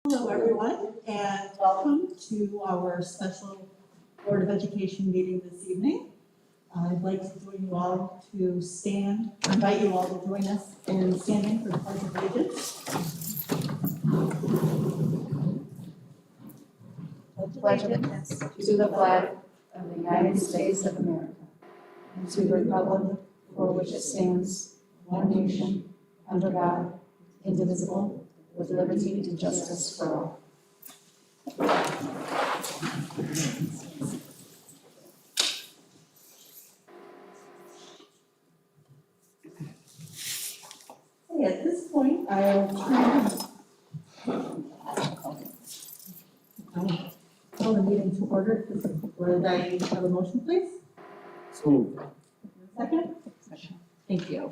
Hello, everyone, and welcome to our special Board of Education meeting this evening. I'd like to join you all to stand, invite you all to join us in standing for the Pledge of Allegiance. Pledge allegiance to the flag of the United States of America and to the republic for which it stands, one nation, under God, indivisible, with liberty and justice for all. Okay, at this point, I'll call the meeting to order. Would I have a motion, please? Second? Thank you.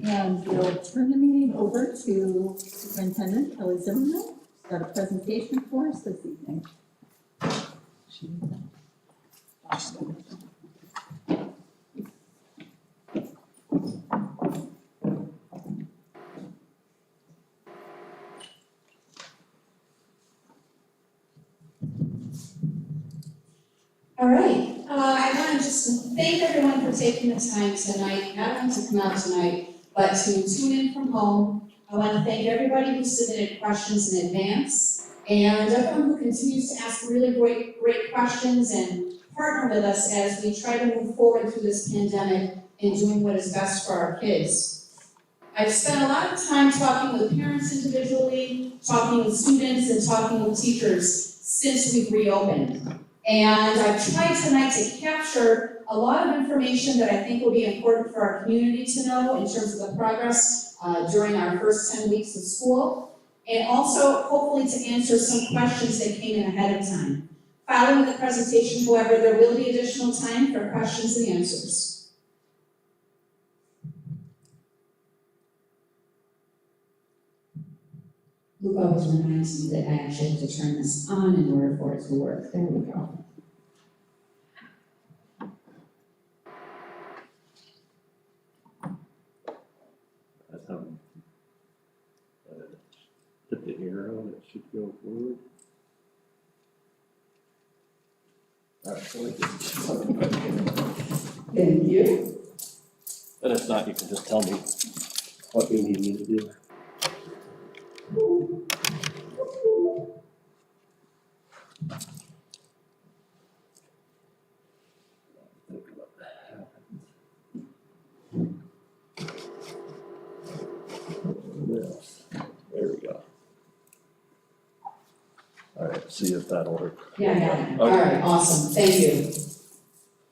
And we'll turn the meeting over to Superintendent Kelly Zimmerman. She's got a presentation for us this evening. All right, I want to just thank everyone for taking the time tonight, not only to come out tonight, but to tune in from home. I want to thank everybody who submitted questions in advance, and everyone who continues to ask really great questions and partner with us as we try to move forward through this pandemic and doing what is best for our kids. I've spent a lot of time talking with parents individually, talking with students, and talking with teachers since we've reopened. And I've tried tonight to capture a lot of information that I think will be important for our community to know in terms of the progress during our first 10 weeks of school, and also hopefully to answer some questions that came in ahead of time. Following the presentation, however, there will be additional time for questions and answers. Luke always reminds me that I actually have to turn this on in order for it to work. There we go. That's how hit the arrow, it should go forward. Thank you. And if not, you can just tell me what you need me to do. There we go. All right, see if that'll work. Yeah, I got it. Okay. All right, awesome, thank you.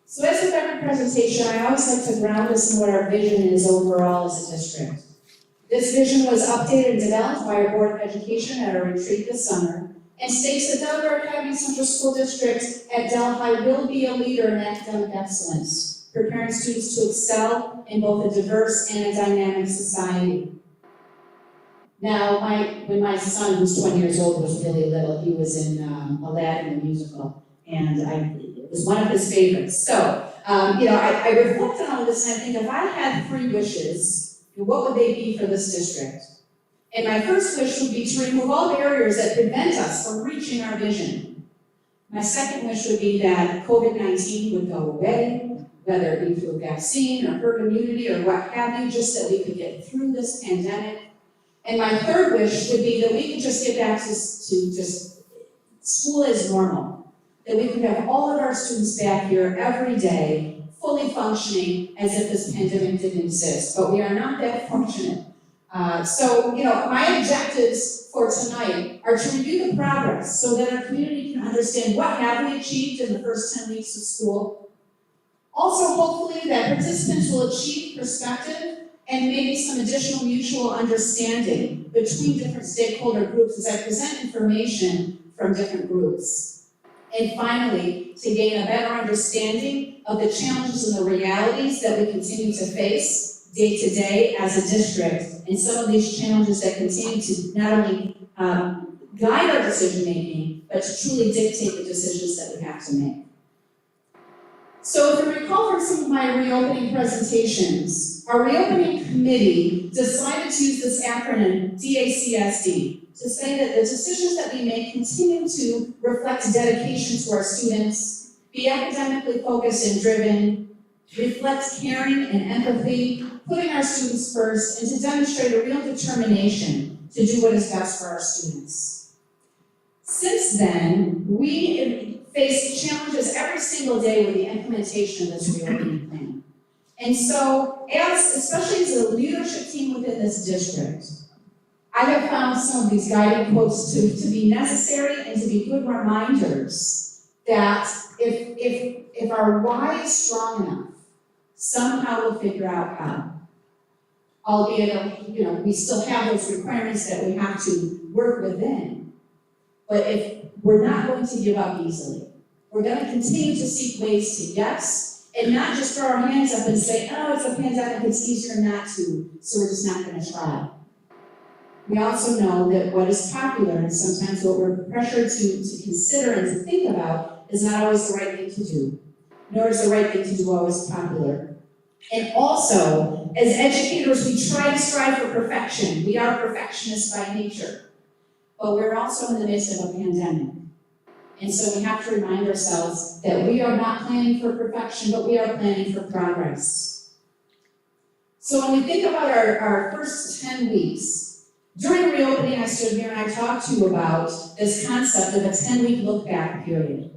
So as with every presentation, I always like to ground us in what our vision is overall as a district. This vision was updated and developed by our Board of Education at our retreat this summer, and states that Delaware Academy Central School District at Delhi will be a leader in academic excellence, preparing students to excel in both a diverse and a dynamic society. Now, when my son, who's 20 years old, was really little, he was in Aladdin the musical, and it was one of his favorites. So, I reflected on this and I think if I had 3 wishes, what would they be for this district? And my first wish would be to remove all barriers that prevent us from reaching our vision. My second wish would be that COVID-19 would go away, whether it be through a vaccine or herd immunity or what have you, just that we could get through this pandemic. And my third wish would be that we could just get back to just school as normal. That we could have all of our students back here every day, fully functioning as if this pandemic didn't exist. But we are not that fortunate. So my objectives for tonight are to review the progress so that our community can understand what have we achieved in the first 10 weeks of school. Also, hopefully, that participants will achieve perspective and maybe some additional mutual understanding between different stakeholder groups as I present information from different groups. And finally, to gain a better understanding of the challenges and the realities that we continue to face day to day as a district, and some of these challenges that continue to not only guide our decision making, but to truly dictate the decisions that we have to make. So if you recall from some of my reopening presentations, our reopening committee decided to use this acronym, DACSD, to say that the decisions that we make continue to reflect dedication to our students, be academically focused and driven, reflect caring and empathy, putting our students first, and to demonstrate a real determination to do what is best for our students. Since then, we face challenges every single day with the implementation of this reopening plan. And so, especially as a leadership team within this district, I have found some of these guiding quotes to be necessary and to be good reminders that if our why is strong enough, somehow we'll figure out how. Albeit, we still have those requirements that we have to work within. But if we're not going to give up easily, we're going to continue to seek ways to yes, and not just throw our hands up and say, oh, it's a pandemic, it's easier not to, so we're just not going to try. We also know that what is popular, and sometimes what we're pressured to consider and to think about, is not always the right thing to do, nor is the right thing to do always popular. And also, as educators, we try to strive for perfection. We are perfectionists by nature. But we're also in the midst of a pandemic. And so we have to remind ourselves that we are not planning for perfection, but we are planning for progress. So when we think about our first 10 weeks, during reopening, I stood here and I talked to you about this concept of a 10-week look-back period.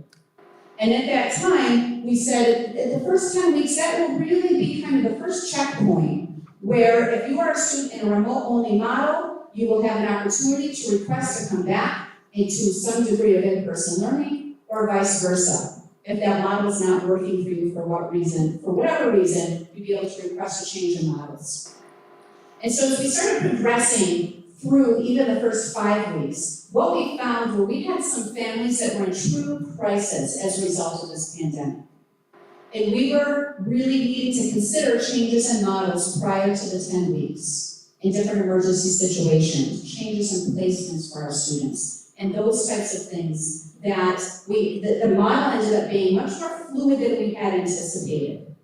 And at that time, we said the first 10 weeks, that will really be kind of the first checkpoint where if you are a student in a remote-only model, you will have an opportunity to request to come back into some degree of in-person learning or vice versa. If that model is not working for you for whatever reason, you'd be able to request a change in models. And so as we started progressing through even the first 5 weeks, what we found were we had some families that were in true crisis as a result of this pandemic. And we were really needing to consider changes in models prior to the 10 weeks in different emergency situations, changes in placements for our students, and those types of things that the model ended up being much more fluid than we had anticipated.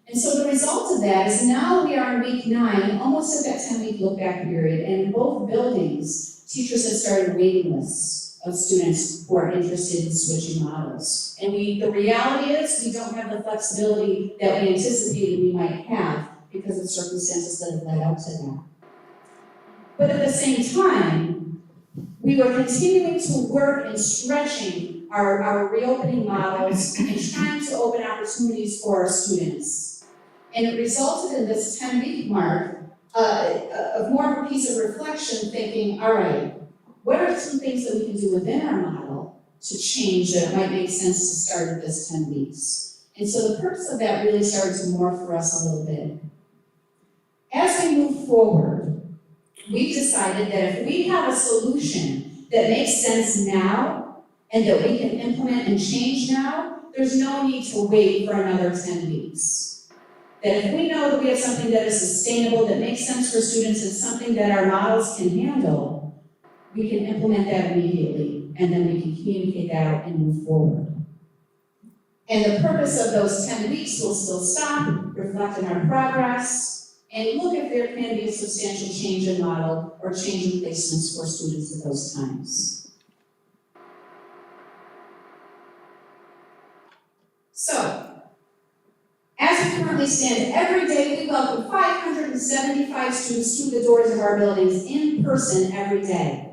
And so the result of that is now we are in week 9, almost at that 10-week look-back period, and in both buildings, teachers have started waiting lists of students who are interested in switching models. And the reality is we don't have the flexibility that we anticipated we might have because of circumstances that have led up to that. But at the same time, we were continuing to work and stretching our reopening models and trying to open opportunities for our students. And it resulted in this 10-week mark of more of a piece of reflection, thinking, all right, what are some things that we can do within our model to change that might make sense to start at this 10 weeks? And so the purpose of that really started to morph for us a little bit. As we move forward, we decided that if we have a solution that makes sense now and that we can implement and change now, there's no need to wait for another 10 weeks. That if we know that we have something that is sustainable, that makes sense for students, and something that our models can handle, we can implement that immediately, and then we can communicate that out and move forward. And the purpose of those 10 weeks will still stop, reflect on our progress, and look if there can be a substantial change in model or change in placements for students at those times. So, as we currently stand, every day we welcome 575 students through the doors of our buildings in person every day.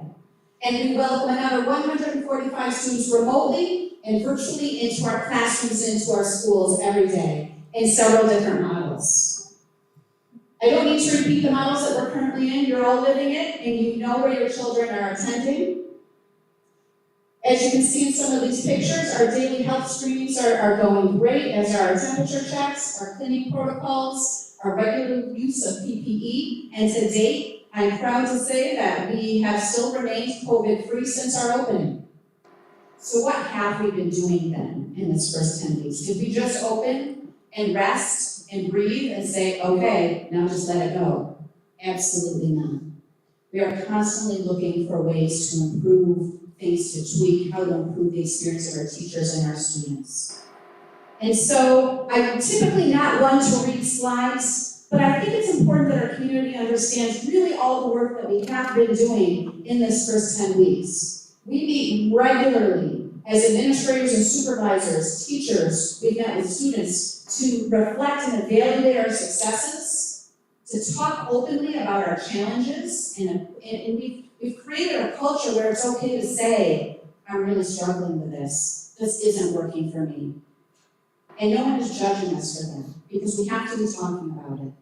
And we welcome another 145 students remotely and virtually into our classrooms and into our schools every day in several different models. I don't need to repeat the models that we're currently in. You're all living it, and you know where your children are attending. As you can see in some of these pictures, our daily health screenings are going great, as are our temperature checks, our cleaning protocols, our regular use of PPE, and to date, I'm proud to say that we have still remained COVID-free since our opening. So what have we been doing then in this first 10 weeks? Did we just open and rest and breathe and say, okay, now just let it go? Absolutely not. We are constantly looking for ways to improve things, to tweak how to improve the experience of our teachers and our students. And so I'm typically not one to read slides, but I think it's important that our community understands really all the work that we have been doing in this first 10 weeks. We meet regularly as administrators and supervisors, teachers, we've met with students to reflect and evaluate our successes, to talk openly about our challenges, and we've created a culture where it's okay to say, I'm really struggling with this. This isn't working for me. And no one is judging us for that, because we have to be talking about it.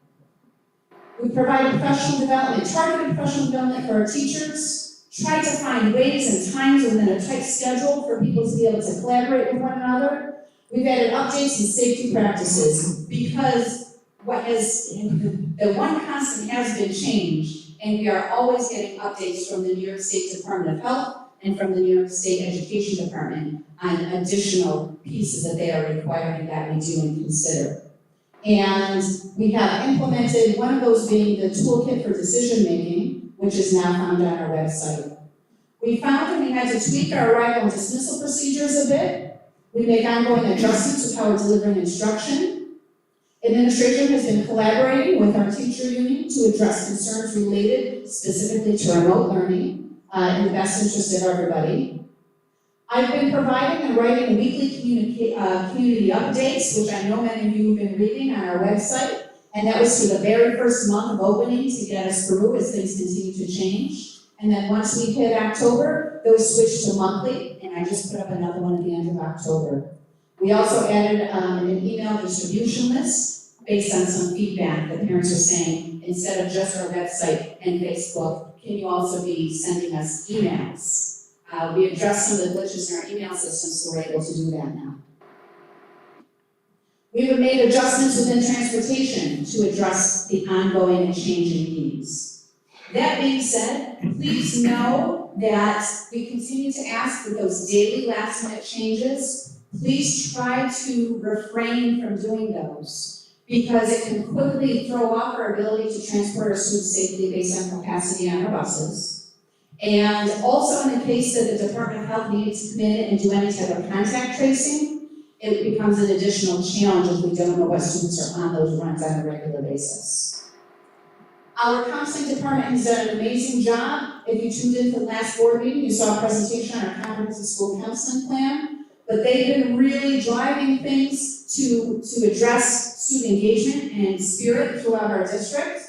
We provide professional development, targeted professional development for our teachers, try to find ways and times within a tight schedule for people to be able to collaborate with one another. We've added updates and safety practices, because the one constant has been change, and we are always getting updates from the New York State Department of Health and from the New York State Education Department on additional pieces that they are requiring that we do and consider. And we have implemented, one of those being the toolkit for decision making, which is now found on our website. We found that we had to tweak our arrival and dismissal procedures a bit. We make ongoing adjustments with how we're delivering instruction. Administration has been collaborating with our teacher union to address concerns related specifically to remote learning in the best interest of everybody. I've been providing and writing weekly community updates, which I know many of you have been reading on our website, and that was for the very first month of opening to get us through as things continue to change. And then once we hit October, those switched to monthly, and I just put up another one at the end of October. We also added an email distribution list based on some feedback that parents are saying, instead of just our website and Facebook, can you also be sending us emails? We addressed some of the glitches in our email system, so we're able to do that now. We have made adjustments within transportation to address the ongoing and changing needs. That being said, please know that we continue to ask for those daily last-minute changes. Please try to refrain from doing those, because it can quickly throw off our ability to transport our students safely based on capacity on our buses. And also in the case that the Department of Health needs to come in and do any type of contact tracing, it becomes an additional challenge if we don't know what students are on those runs on a regular basis. Our counseling department has done an amazing job. If you tuned into the last board meeting, you saw a presentation on our comprehensive school counseling plan, but they've been really driving things to address student engagement and spirit throughout our district.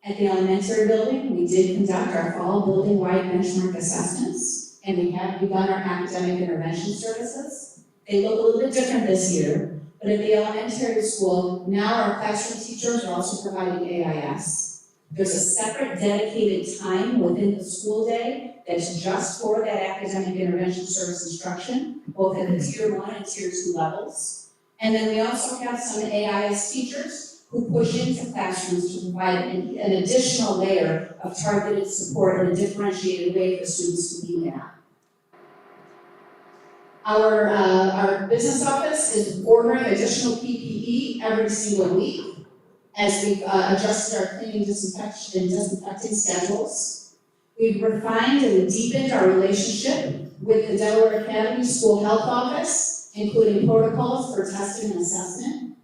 At the elementary building, we did conduct our fall building-wide benchmark assessments, and we have begun our academic intervention services. They look a little bit different this year, but at the elementary school, now our classroom teachers are also providing AIS. There's a separate dedicated time within the school day that's just for that academic intervention service instruction, both at the Tier 1 and Tier 2 levels. And then we also have some AIS teachers who push into classrooms to provide an additional layer of targeted support in a differentiated way for students who need that. Our business office is ordering additional PPE every single week as we've adjusted our cleaning, disinfection, and disinfecting schedules. We've refined and deepened our relationship with the Delaware Academy School Health Office, including protocols for testing and assessment.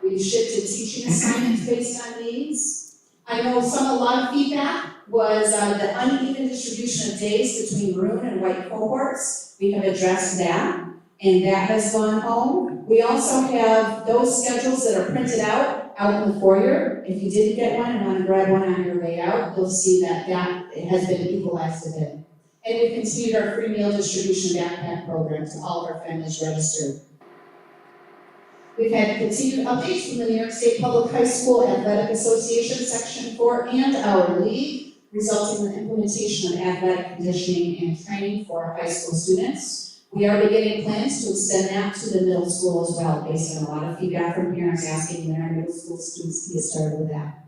We've shifted teaching assignments based on needs. I know a lot of feedback was the uneven distribution of days between maroon and white cohorts. We have addressed that, and that has gone home. We also have those schedules that are printed out in the foyer. If you didn't get one and want to grab one on your way out, you'll see that it has been equalized a bit. And we've continued our free meal distribution backpack program to all of our families registered. We've had continued updates from the New York State Public High School Athletic Association Section 4 and our league, resulting in the implementation of athletic conditioning and training for our high school students. We are beginning plans to extend that to the middle school as well, based on a lot of feedback from parents asking when our middle school students can get started with that.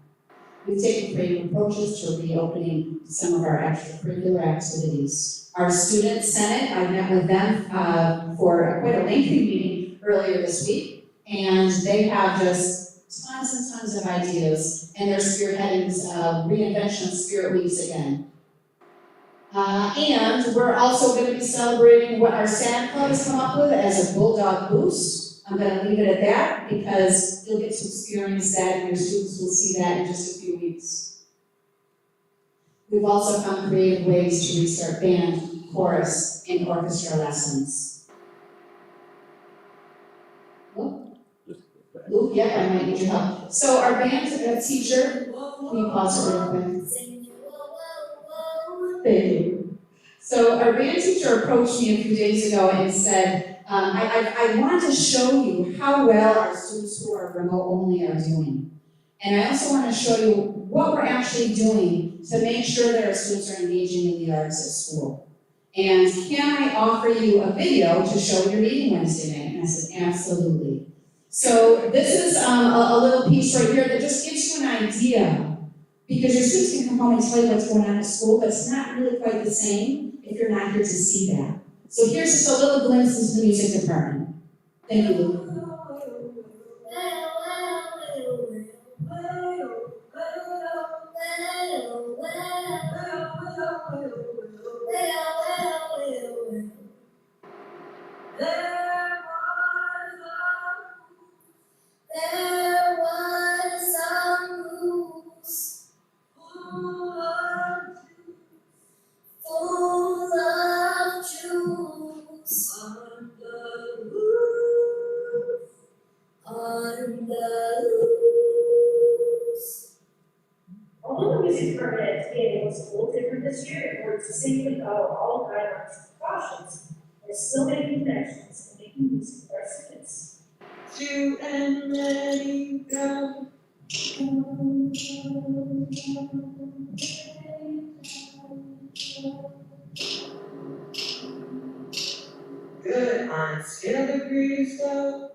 We've taken creative approaches to reopening some of our extracurricular activities. Our student senate, I met with them for quite a lengthy meeting earlier this week. And they have just tons and tons of ideas, and they're spearheading reinvention of spirit weeks again. And we're also going to be celebrating what our Santa Club has come up with as a Bulldog Boost. I'm going to leave it at that because you'll get to experience that and your students will see that in just a few weeks. We've also found creative ways to restart band, chorus, and orchestra lessons. Luke, yeah, I might need your help. So our band teacher, can you pause it real quick? Thank you. So our band teacher approached me a few days ago and said, I want to show you how well our students who are remote only are doing. And I also want to show you what we're actually doing to make sure that our students are engaging in the arts at school. And can I offer you a video to show your meeting Wednesday night? And I said, absolutely. So this is a little piece right here that just gives you an idea, because your students can come home and tell you what's going on at school, but it's not really quite the same if you're not here to see that. So here's just a little glimpse into the music department. Thank you, Luke. There was a moose full of juice on the roof, on the loose. Although the music department at TA was a little different this year in order to safely follow all guidelines and precautions, we're still making connections and making music for our students. To and ready, go. Good, on scale degrees, go.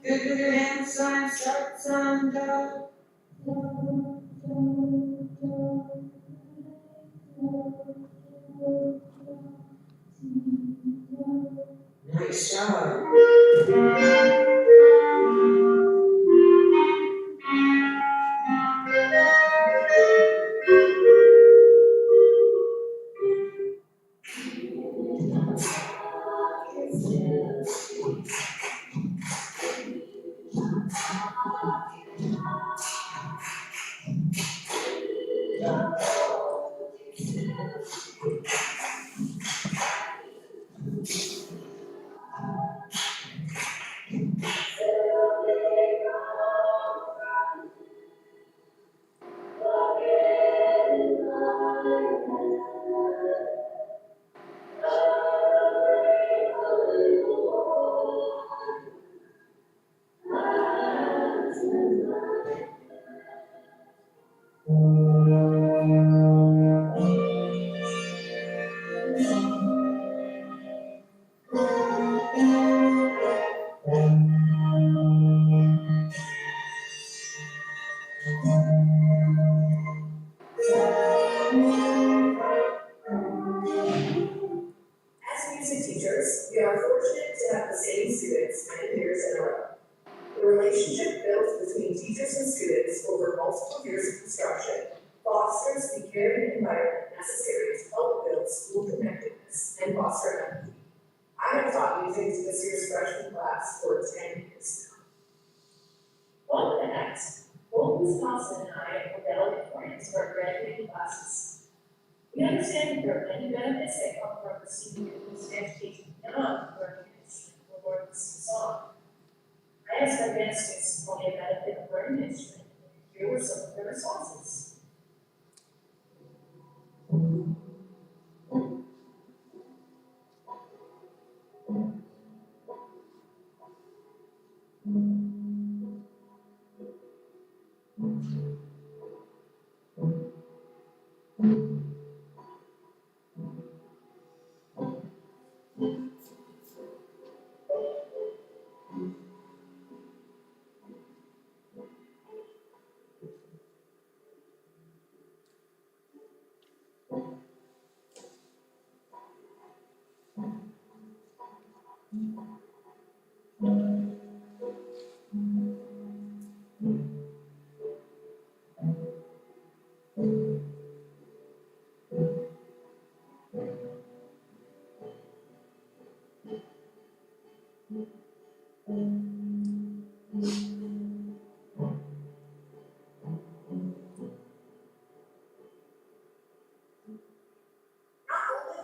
Good, with your hand sign, start sign, go. Nice job. As music teachers, we are fortunate to have the same students many years in a row. The relationship built between teachers and students over multiple years of instruction fosters the caring environment necessary to help build school connectedness and foster empathy. I have taught music to this year's freshman class for 10 years now. Fun fact, both Ms. Thompson and I are valedictorians for our graduating classes. We understand that there are many benefits that come from receiving music education beyond learning an instrument or learning a song. I asked our band students to tell me a benefit of learning an instrument, and here were some of their responses.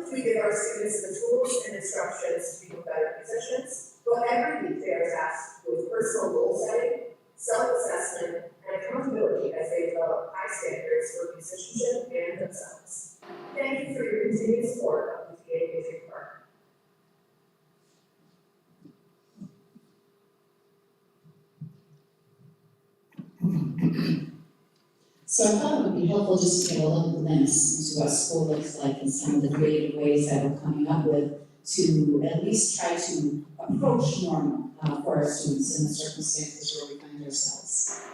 as we give our students the tools and instructions to become better musicians, but every week they are tasked with personal goal setting, self-assessment, and accountability as they develop high standards for musicianship and themselves. Thank you for your continued support of the TA Music Department. So I thought it would be helpful just to get a little glimpse into what school looks like and some of the creative ways that we're coming up with to at least try to approach normal for our students in the circumstances where we find ourselves.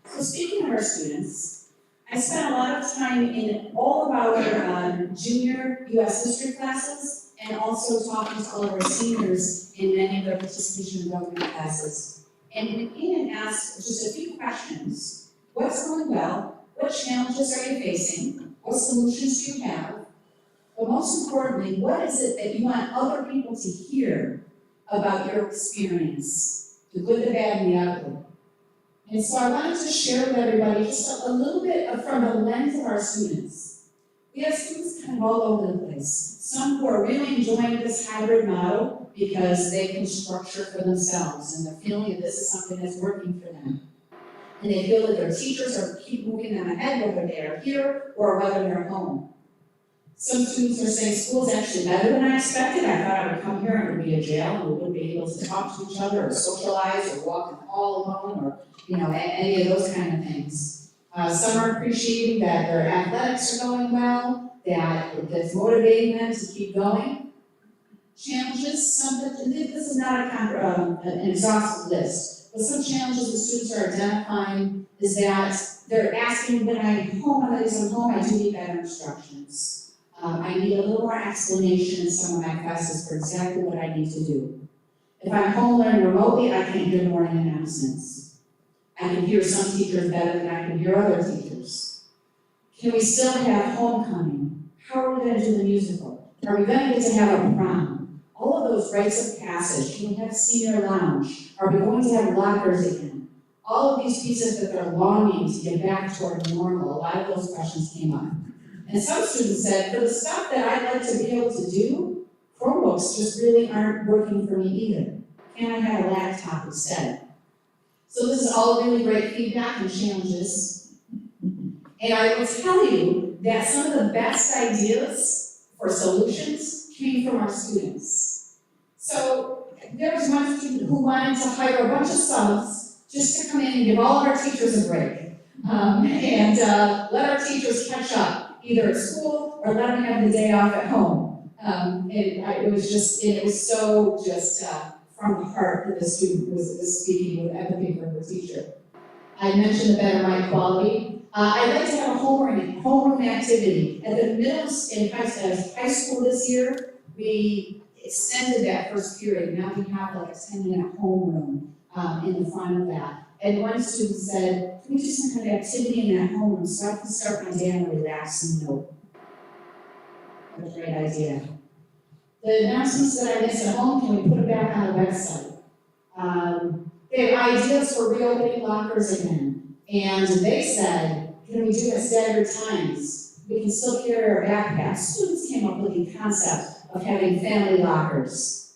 So speaking of our students, I spent a lot of time in all of our junior US history classes and also talking to all of our seniors in many of their participation in government classes. And went in and asked just a few questions. What's going well? What challenges are you facing? What solutions do you have? But most importantly, what is it that you want other people to hear about your experience? The good, the bad, and the ugly. And so I wanted to share with everybody just a little bit from the lens of our students. We have students kind of all over the place. Some who are really enjoying this hybrid model because they can structure for themselves and they're feeling that this is something that's working for them. And they feel that their teachers are keep moving them ahead, whether they are here or whether they're home. Some students are saying school is actually better than I expected. I thought I would come here and it would be a jail and we wouldn't be able to talk to each other or socialize or walk in the hall alone or, any of those kind of things. Some are appreciating that their athletics are going well, that it's motivating them to keep going. Challenges, this is not an exhaustive list, but some challenges the students are identifying is that they're asking when I'm home, when I'm home, I do need better instructions. I need a little more explanation in some of my classes for exactly what I need to do. If I'm home learning remotely, I can't hear morning announcements. I can hear some teachers better than I can hear other teachers. Can we still have homecoming? How are we going to do the musical? Are we going to get to have a prom? All of those rites of passage. Can we have senior lounge? Are we going to have lockers again? All of these pieces that they're longing to get back toward normal, a lot of those questions came up. And some students said, for the stuff that I'd like to be able to do, Chromebooks just really aren't working for me either. Can I have a laptop instead? So this is all really great feedback and challenges. And I will tell you that some of the best ideas for solutions came from our students. So there was one student who wanted to hire a bunch of subs just to come in and give all of our teachers a break. And let our teachers catch up, either at school or let them have the day off at home. It was so just from the heart that the student was speaking with empathy for the teacher. I mentioned the better mic quality. I'd like to have a homeroom activity. At the middle and high school this year, we extended that first period. Now we have like a 10-minute homeroom in the front of that. And one student said, can we do some kind of activity in that homeroom so I can start my day on a relaxing note? What a great idea. The announcements that I miss at home, can we put it back on the website? They have ideas for reopening lockers again. And they said, can we do it at staggered times? We can still carry our backpacks. Students came up with the concept of having family lockers.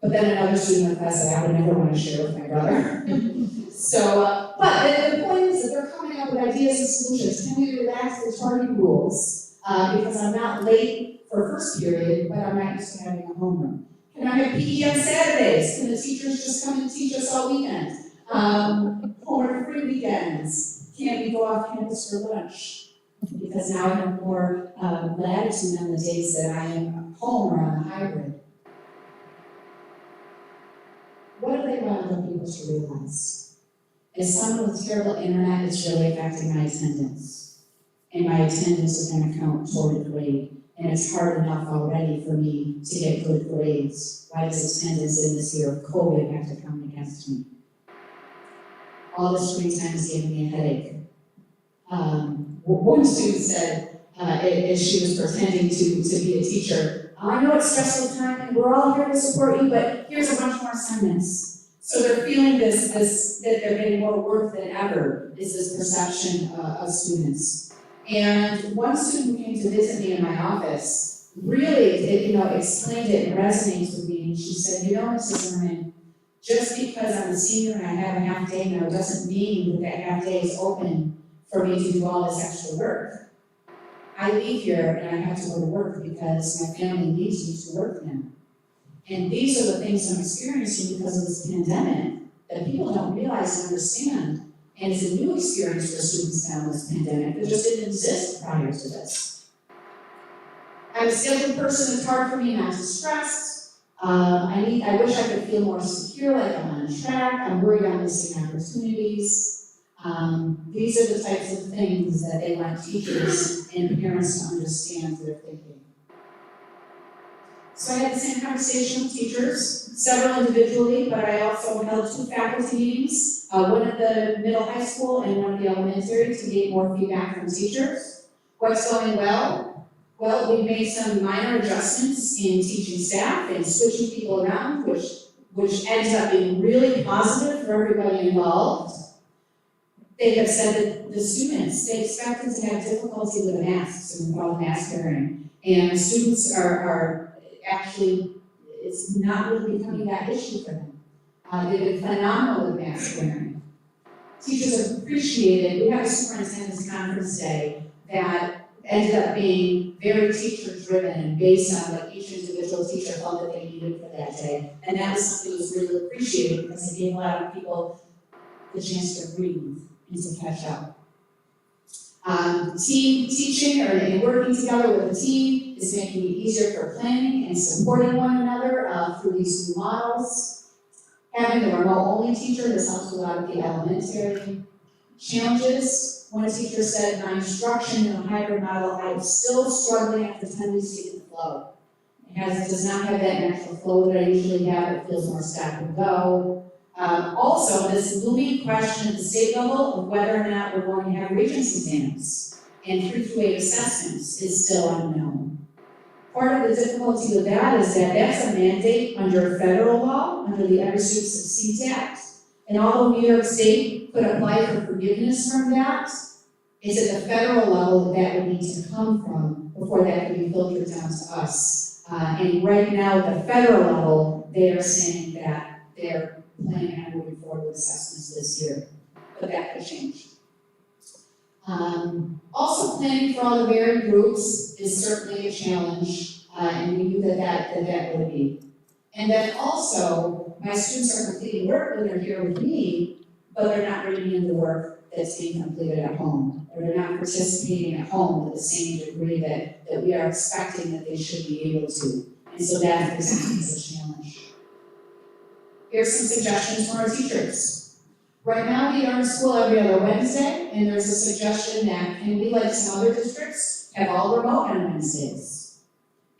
But then another student in class said, I would never want to share with my brother. So, but the point is that they're coming up with ideas and solutions. Can we relax the tardy rules? Because I'm not late for first period, but I'm not used to having a homeroom. Can I have PE on Saturdays? Can the teachers just come and teach us all weekend? Homework-free weekends. Can we go off campus for lunch? Because now I have more latitude on the days that I am home or on the hybrid. What do they want other people to realize? As someone with terrible internet, it's really affecting my attendance. And my attendance is going to count toward a grade. And it's hard enough already for me to get good grades. Why does attendance in this year of COVID have to come against me? All the screen time is giving me a headache. One student said, as she was pretending to be a teacher, I know it's stressful time and we're all here to support you, but here's a bunch more assignments. So they're feeling this that they're getting more work than ever, is this perception of students. And one student who came to visit me in my office really, explained it and resonates with me. And she said, Mrs. Zimmerman, just because I'm a senior and I have a half day now doesn't mean that half day is open for me to do all this extra work. I leave here and I have to go to work because my family needs me to work now. And these are the things I'm experiencing because of this pandemic that people don't realize and understand. And it's a new experience for students now in this pandemic that just didn't exist prior to this. I'm a scheduled person, it's hard for me not to stress. I wish I could feel more secure, like I'm on track. I'm worried I'm missing opportunities. These are the types of things that they want teachers and parents to understand through their thinking. So I had the same conversation with teachers, several individually, but I also held 2 faculty meetings, one at the middle high school and one at the elementary to get more feedback from teachers. What's going well? Well, we've made some minor adjustments in teaching staff and switching people around, which ends up being really positive for everybody involved. They have said that the students, they expected to have difficulty with the masks and with all the mask wearing. And students are actually, it's not really becoming that issue for them. They've been phenomenal with mask wearing. Teachers have appreciated, we had a superintendent's conference day that ended up being very teacher-driven and based on what each individual teacher felt that they needed for that day. And that was something that was really appreciated because it gave a lot of people the chance to breathe and to catch up. Team teaching and working together with a team is making it easier for planning and supporting one another through these new models. Having a remote-only teacher has helped a lot of the elementary challenges. One teacher said, my instruction in a hybrid model, I'm still struggling after 10 weeks to get the flow. It does not have that natural flow that I usually have. It feels more stop and go. Also, this looming question at the state level of whether or not we're going to have Regents exams and 3-8 assessments is still unknown. Part of the difficulty with that is that that's a mandate under federal law, under the Every Student Succeeds Act. And although New York State could apply for forgiveness from that, it's at the federal level that would need to come from before that could be filtered down to us. And right now, at the federal level, they are saying that they're planning on moving forward with assessments this year, but that could change. Also, planning for all the varied groups is certainly a challenge, and we knew that would be. And then also, my students are completing work when they're here with me, but they're not bringing in the work that's being completed at home, or they're not participating at home with the same degree that we are expecting that they should be able to. And so that presents a challenge. Here's some suggestions for our teachers. Right now, we are in school every other Wednesday, and there's a suggestion that can we, like some other districts, have all remote on Wednesdays.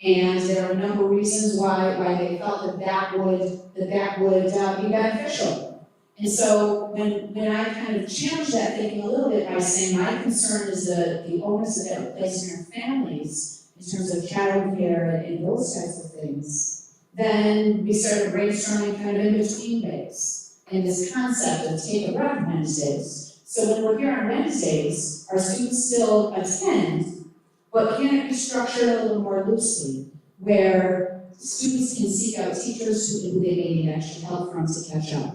And there are a number of reasons why they felt that would be beneficial. And so when I kind of challenged that thinking a little bit by saying my concern is the onus that that would place on our families in terms of childcare and those types of things, then we started brainstorming kind of in between days and this concept of take a breath Wednesdays. So when we're here on Wednesdays, our students still attend, but can it be structured a little more loosely, where students can seek out teachers who they may need extra help from to catch up.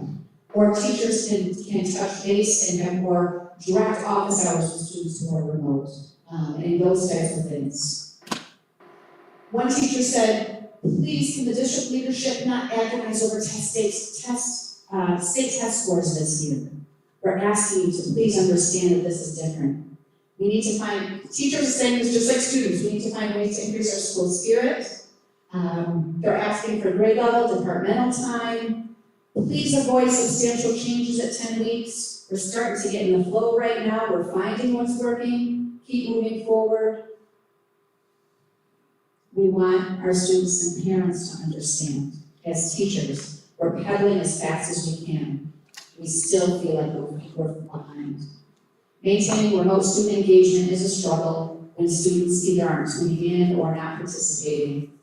Or teachers can touch base and have more direct office hours with students who are remote, and those types of things. One teacher said, please can the district leadership not agonize over state test scores this year? We're asking you to please understand that this is different. We need to find, teachers are saying this just like students, we need to find ways to increase our school spirit. They're asking for grade level, departmental time. Please avoid substantial changes at 10 weeks. We're starting to get in the flow right now. We're finding what's working. Keep moving forward. We want our students and parents to understand, as teachers, we're pedaling as fast as we can. We still feel like we're behind. Maintaining remote student engagement is a struggle when students either aren't tuning in or not participating.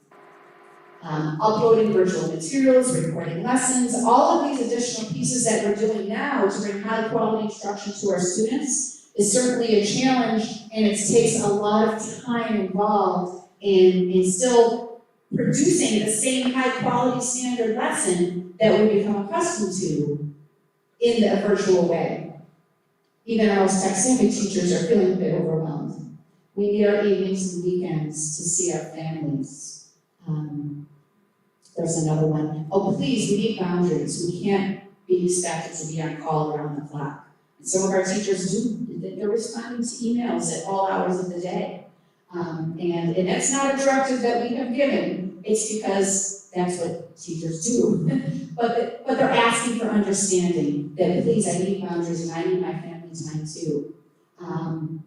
Uploading virtual materials, recording lessons, all of these additional pieces that we're doing now to bring high quality instruction to our students is certainly a challenge, and it takes a lot of time involved in still producing the same high-quality standard lesson that we become accustomed to in a virtual way. Even our most tech-savvy teachers are feeling a bit overwhelmed. We need our evenings and weekends to see our families. There's another one. Oh, please, we need boundaries. We can't be expected to be on call around the clock. And some of our teachers do. They're responding to emails at all hours of the day. And that's not a directive that we have given. It's because that's what teachers do. but they're asking for understanding that, please, I need boundaries and I need my family time too.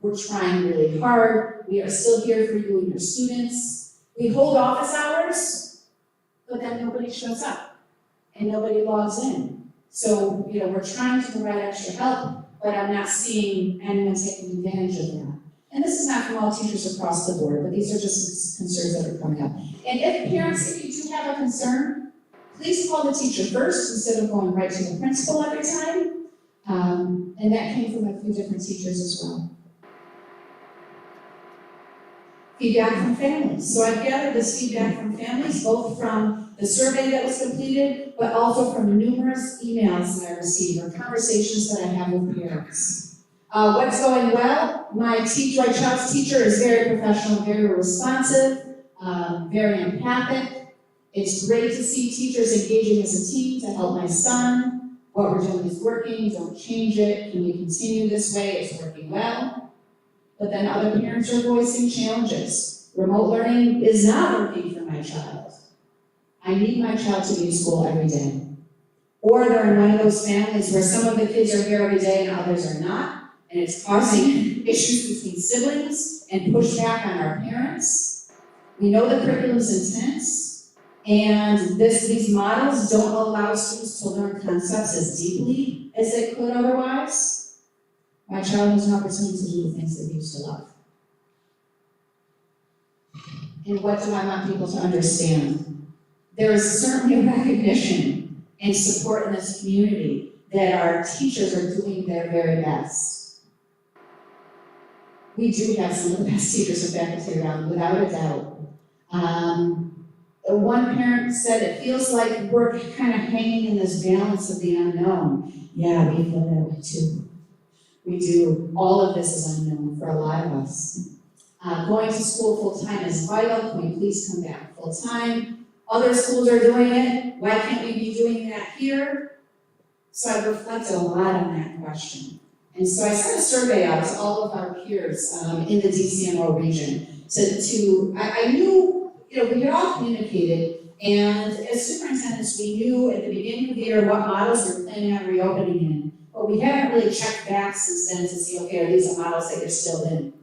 We're trying really hard. We are still here for you and your students. We hold office hours, but then nobody shows up and nobody logs in. So, we're trying to provide extra help, but I'm not seeing anyone taking advantage of that. And this is not from all teachers across the board, but these are just concerns that are coming up. And if parents, if you do have a concern, please call the teacher first instead of going right to the principal every time. And that came from a few different teachers as well. Feedback from families. So I've gathered this feedback from families, both from the survey that was completed, but also from numerous emails that I received or conversations that I have with parents. What's going well? My child's teacher is very professional, very responsive, very empathic. It's great to see teachers engaging as a team to help my son. What we're doing is working, don't change it. Can we continue this way? It's working well. But then other parents are voicing challenges. Remote learning is not working for my child. I need my child to be in school every day. Or they're in one of those families where some of the kids are here every day and others are not, and it's causing issues between siblings and pushback on our parents. We know the curriculum is intense, and these models don't allow students to learn concepts as deeply as they could otherwise. My child has an opportunity to do the things they used to love. And what do I want people to understand? There is certainly a recognition and support in this community that our teachers are doing their very best. We do have some of the best teachers and faculty around, without a doubt. One parent said it feels like we're kind of hanging in this balance of the unknown. Yeah, we feel that way too. We do. All of this is unknown for a lot of us. Going to school full-time is vital. Can we please come back full-time? Other schools are doing it. Why can't we be doing that here? So I've reflected a lot on that question. And so I sent a survey out to all of our peers in the DCMO region I knew, we had all communicated, and as superintendents, we knew at the beginning of the year what models we were planning on reopening in. But we haven't really checked back since then to see, okay, are these the models that you're still in?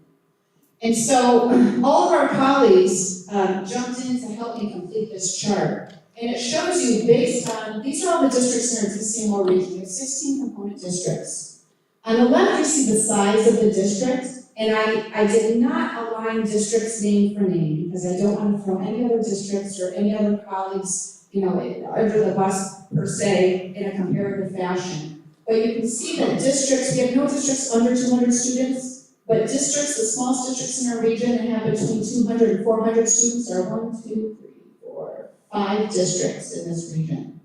And so all of our colleagues jumped in to help me complete this chart. And it shows you based on, these are all the districts in our DCMO region. We have 16 component districts. On the left, you see the size of the district. And I did not align districts name for name because I don't want to throw any other districts or any other colleagues, under the bus per se in a comparative fashion. But you can see that districts, we have no districts under 200 students, but districts, the smallest districts in our region that have between 200 and 400 students are 1, 2, 3, 4, 5 districts in this region.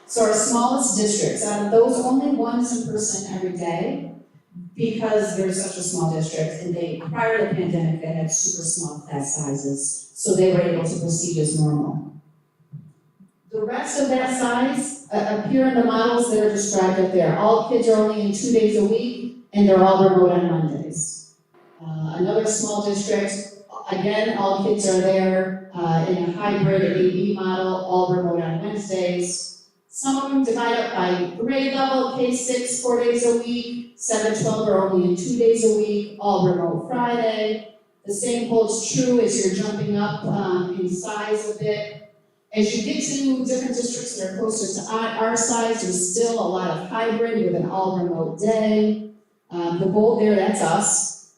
So our smallest districts, out of those, only one is in person every day because they're such a small district, and prior to the pandemic, they had super small class sizes, so they were able to proceed as normal. The rest of that size appear in the models that are described up there. All kids are only in 2 days a week, and they're all remote on Mondays. Another small district, again, all kids are there in a hybrid AB model, all remote on Wednesdays. Some of them divide up by grade level, K-6, 4 days a week, 7-12 are only in 2 days a week, all remote Friday. The same holds true as you're jumping up in size a bit. As you get to different districts that are closer to our size, there's still a lot of hybrid with an all remote day. The bold there, that's us.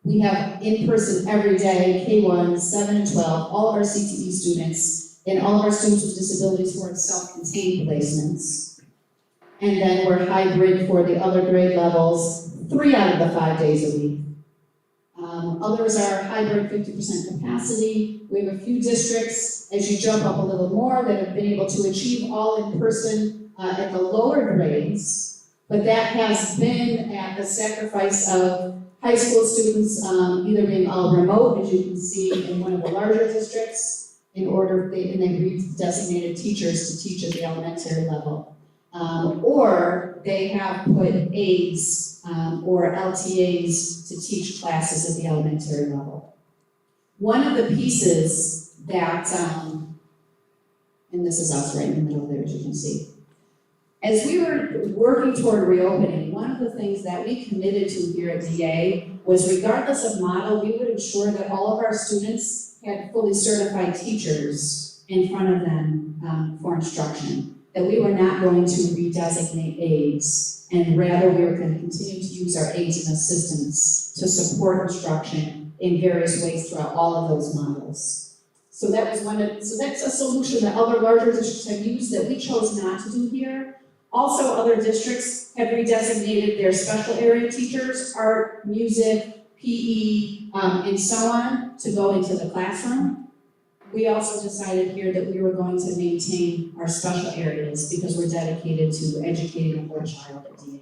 We have in-person every day, K1, 7 and 12, all of our CTE students, and all of our students with disabilities who are in self-contained placements. And then we're hybrid for the other grade levels, 3 out of the 5 days a week. Others are hybrid 50% capacity. We have a few districts, as you jump up a little more, that have been able to achieve all in person at the lower grades, but that has been at the sacrifice of high school students either being all remote, as you can see in one of the larger districts, and they've designated teachers to teach at the elementary level. Or they have put aides or LTAs to teach classes at the elementary level. One of the pieces that, and this is us right in the middle there, as you can see. As we were working toward reopening, one of the things that we committed to here at DA was, regardless of model, we would ensure that all of our students had fully certified teachers in front of them for instruction. That we were not going to redesignate aides, and rather we were going to continue to use our aides and assistants to support instruction in various ways throughout all of those models. So that's a solution that other larger districts have used that we chose not to do here. Also, other districts have redesignated their special area teachers, art, music, PE, and so on, to go into the classroom. We also decided here that we were going to maintain our special areas because we're dedicated to educating the whole child at DA.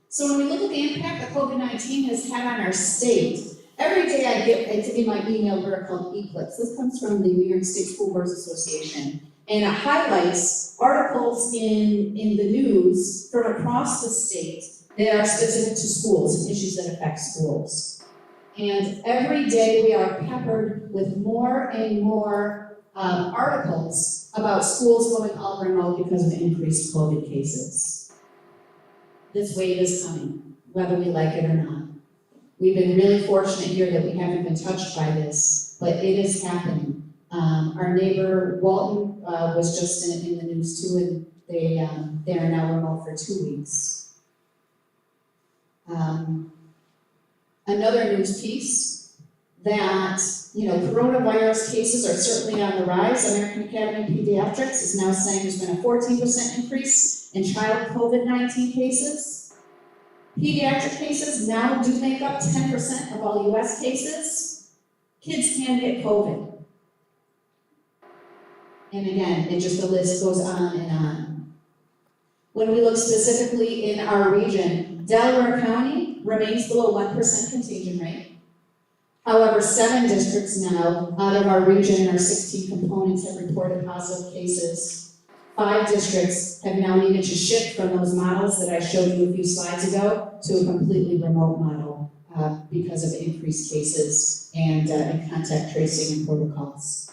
So when we look at the impact that COVID-19 has had on our state, every day I get, it's in my email, what are called Eclipse. This comes from the New York State School Boards Association. And it highlights articles in the news from across the state that are specific to schools and issues that affect schools. And every day we are peppered with more and more articles about schools going all remote because of increased COVID cases. This wave is coming, whether we like it or not. We've been really fortunate here that we haven't been touched by this, but it is happening. Our neighbor Walton was just in the news too, and they are now remote for 2 weeks. Another news piece that, coronavirus cases are certainly on the rise. American Academy of Pediatrics is now saying there's been a 14% increase in child COVID-19 cases. Pediatric cases now do make up 10% of all US cases. Kids can get COVID. And again, the list goes on and on. When we look specifically in our region, Delaware County remains below 1% contagion rate. However, 7 districts now out of our region and our 16 components have reported positive cases. 5 districts have now needed to shift from those models that I showed you a few slides ago to a completely remote model because of increased cases and contact tracing and protocols.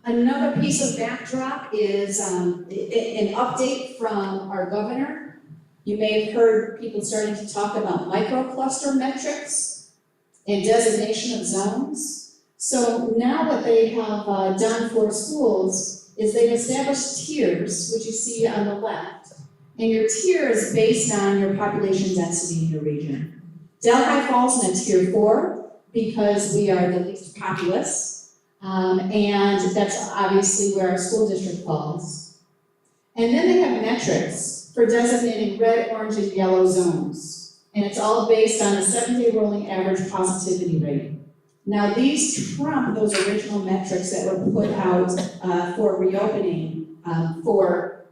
Another piece of backdrop is an update from our governor. You may have heard people starting to talk about microcluster metrics and designation of zones. So now what they have done for schools is they've established tiers, which you see on the left. And your tier is based on your population density in your region. Delaware falls in a tier 4 because we are the least populous. And that's obviously where our school district falls. And then they have metrics for designating red, orange, and yellow zones. And it's all based on a 7-day rolling average positivity rate. Now these trump those original metrics that were put out for reopening, for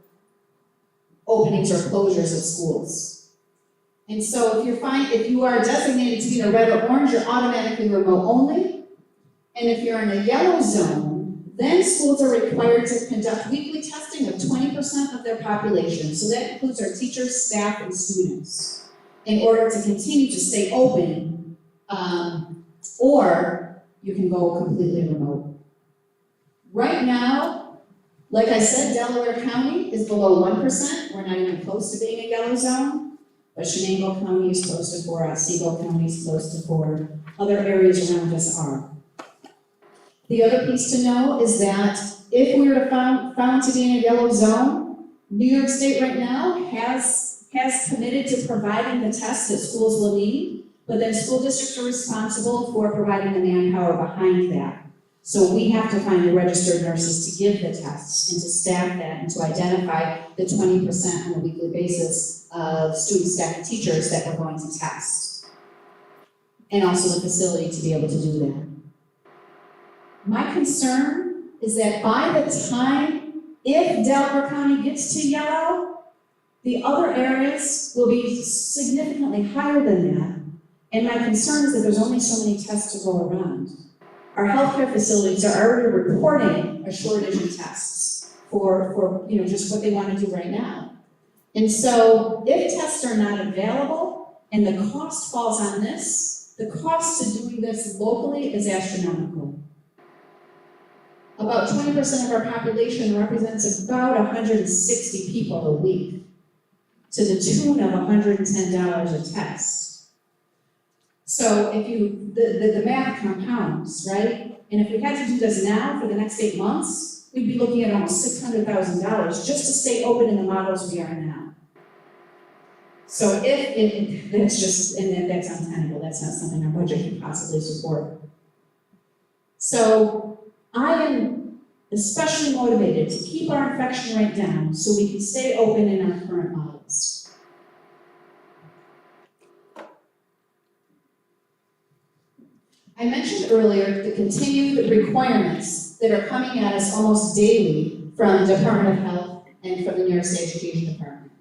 openings or closures of schools. And so if you are designated to be in a red or orange, you're automatically remote only. And if you're in a yellow zone, then schools are required to conduct weekly testing of 20% of their population. So that includes our teachers, staff, and students in order to continue to stay open, or you can go completely remote. Right now, like I said, Delaware County is below 1%. We're not even close to being a yellow zone, but Shenango County is close to 4, Otsego County is close to 4. Other areas around us are. The other piece to know is that if we were found to be in a yellow zone, New York State right now has committed to providing the tests that schools will need, but then school districts are responsible for providing the manpower behind that. So we have to find the registered nurses to give the tests and to staff that and to identify the 20% on a weekly basis of student, staff, and teachers that we're going to test. And also the facility to be able to do that. My concern is that by the time, if Delaware County gets to yellow, the other areas will be significantly higher than that. And my concern is that there's only so many tests to go around. Our healthcare facilities are already reporting a shortage in tests for just what they want to do right now. And so if tests are not available and the cost falls on this, the cost to doing this locally is astronomical. About 20% of our population represents about 160 people a week, to the tune of $110 a test. So if the math compounds, right? And if we had to do this now for the next 8 months, we'd be looking at almost $600,000 just to stay open in the models we are now. So that's just, and that's untenable, that's not something our budget can possibly support. So I am especially motivated to keep our infection rate down so we can stay open in our current models. I mentioned earlier the continued requirements that are coming at us almost daily from the Department of Health and from the New York State Education Department.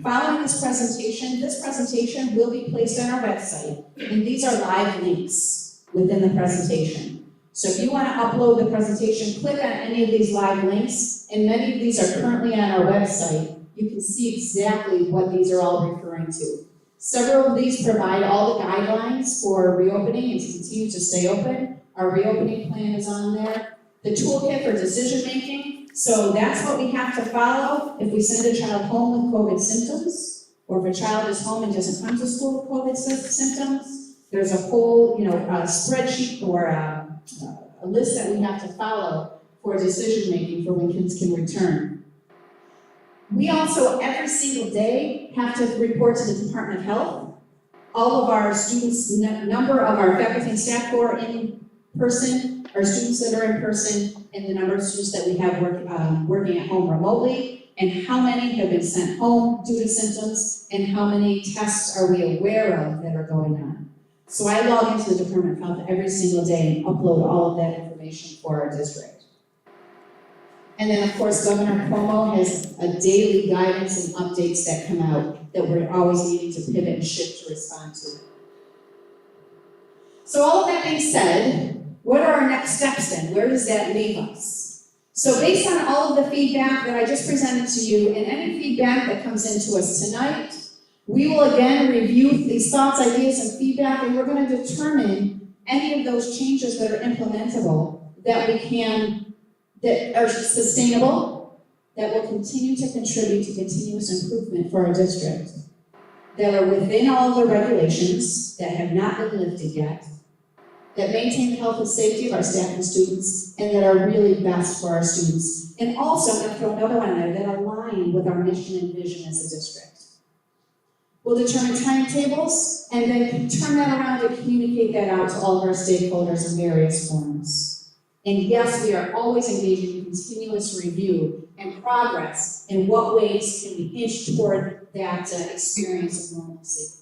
Following this presentation will be placed on our website, and these are live links within the presentation. So if you want to upload the presentation, click on any of these live links, and many of these are currently on our website. You can see exactly what these are all referring to. Several of these provide all the guidelines for reopening and to continue to stay open. Our reopening plan is on there. The toolkit for decision making, so that's what we have to follow if we send a child home with COVID symptoms, or if a child is home and doesn't come to school with COVID symptoms. There's a whole, spreadsheet or a list that we have to follow for decision making for when kids can return. We also, every single day, have to report to the Department of Health all of our students, number of our faculty and staff who are in person, our students that are in person, and the number of students that we have working at home remotely, and how many have been sent home due to symptoms, and how many tests are we aware of that are going on. So I log into the Department of Health every single day and upload all of that information for our district. And then, of course, Governor Cuomo has a daily guidance and updates that come out that we're always needing to pivot and shift to respond to. So all of that being said, what are our next steps then? Where does that leave us? So based on all of the feedback that I just presented to you and any feedback that comes into us tonight, we will again review these thoughts, ideas, and feedback, and we're going to determine any of those changes that are implementable that are sustainable, that will continue to contribute to continuous improvement for our district, that are within all of the regulations that have not been lifted yet, that maintain the health and safety of our staff and students, and that are really best for our students. And also, I'm going to throw another one in there, that align with our mission and vision as a district. We'll determine timetables, and then turn that around and communicate that out to all of our stakeholders in various forms. And yes, we are always engaging in continuous review and progress in what ways can we inch toward that experience of normalcy.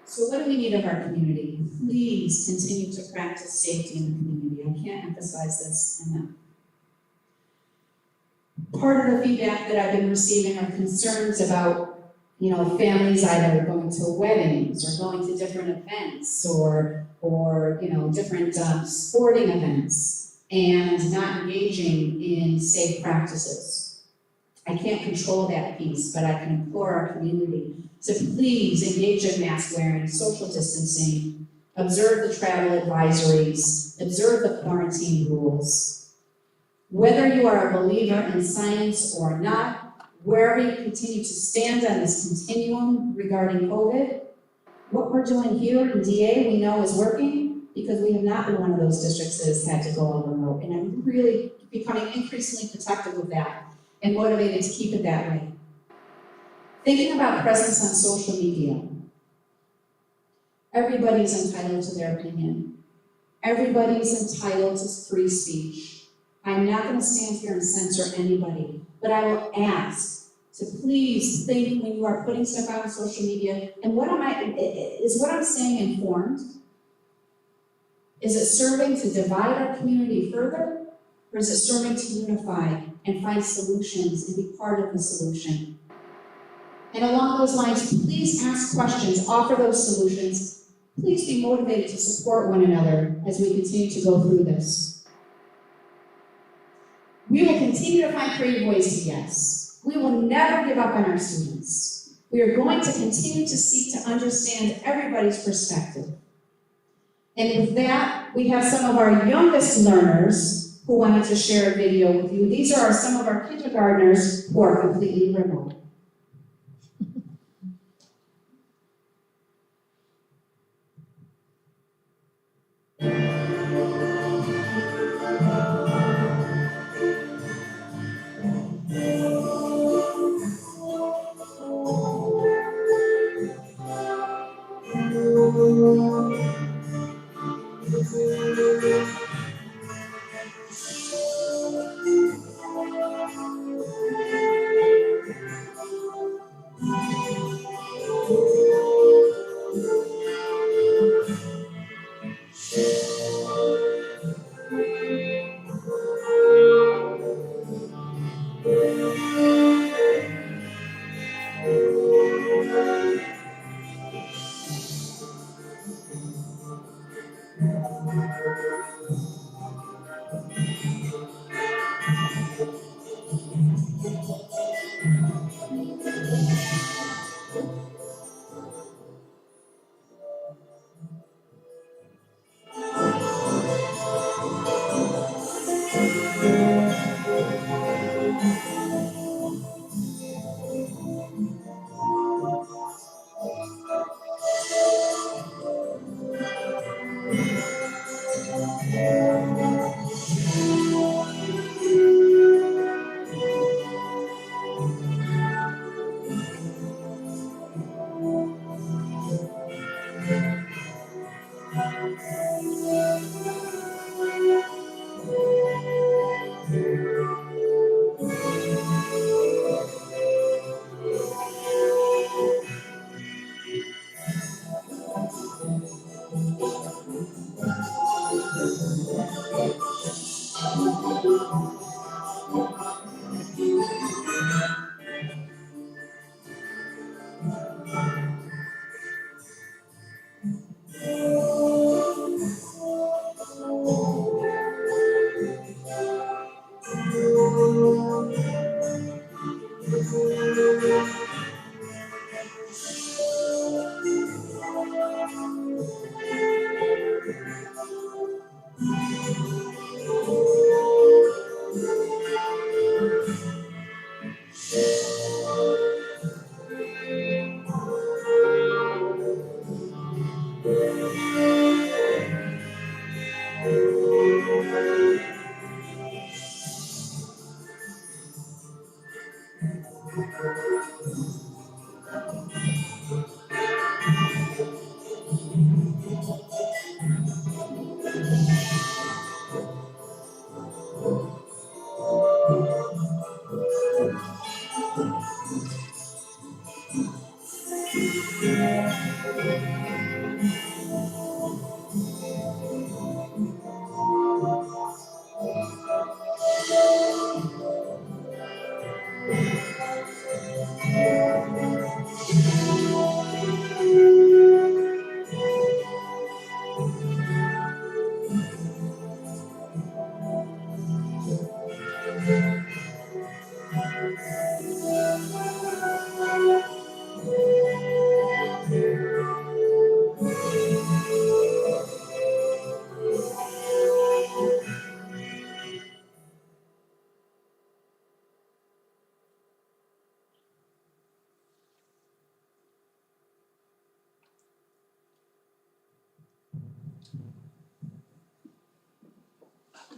So what do we need of our community? Please continue to practice safety in the community. I can't emphasize this enough. Part of the feedback that I've been receiving are concerns about families either going to weddings or going to different events or different sporting events and not engaging in safe practices. I can't control that piece, but I can implore our community to please engage in mask wearing, social distancing, observe the travel advisories, observe the quarantine rules. Whether you are a believer in science or not, wherever you continue to stand on this continuum regarding COVID, what we're doing here in DA we know is working because we have not been one of those districts that has had to go all remote. And I'm really becoming increasingly protective of that and motivated to keep it that way. Thinking about presence on social media. Everybody is entitled to their opinion. Everybody's entitled to free speech. I'm not gonna stand here and censor anybody, but I will ask to please think when you are putting stuff out on social media, and is what I'm saying informed? Is it serving to divide our community further? Or is it serving to unify and find solutions and be part of the solution? And along those lines, please ask questions, offer those solutions. Please be motivated to support one another as we continue to go through this. We will continue to find creative ways to yes. We will never give up on our students. We are going to continue to seek to understand everybody's perspective. And with that, we have some of our youngest learners who wanted to share a video with you. These are some of our kindergartners who are completely remote.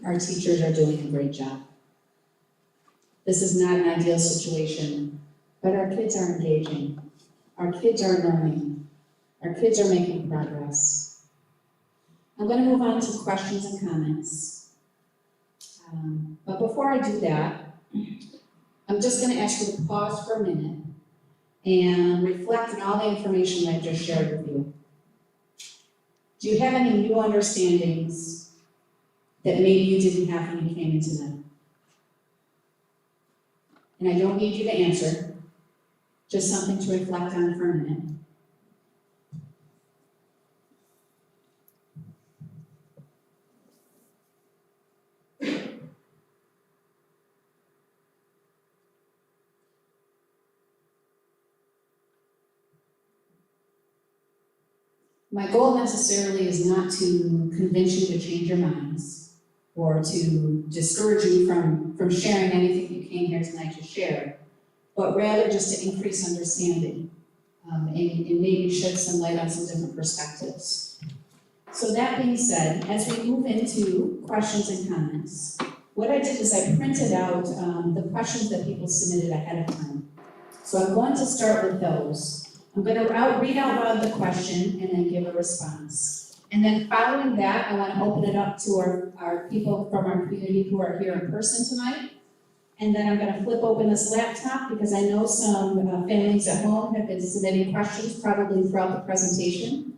Our teachers are doing a great job. This is not an ideal situation, but our kids are engaging. Our kids are learning. Our kids are making progress. I'm going to move on to questions and comments. But before I do that, I'm just going to ask you to pause for a minute and reflect on all the information I just shared with you. Do you have any new understandings that maybe you didn't have when you came in tonight? And I don't need you to answer, just something to reflect on for a minute. My goal necessarily is not to convince you to change your minds or to discourage you from sharing anything you came here tonight to share, but rather just to increase understanding and maybe shed some light on some different perspectives. So that being said, as we move into questions and comments, what I did is I printed out the questions that people submitted ahead of time. So I'm going to start with those. I'm going to read out loud the question and then give a response. And then following that, I want to open it up to our people from our community who are here in person tonight. And then I'm going to flip open this laptop because I know some families at home have been submitting questions probably throughout the presentation.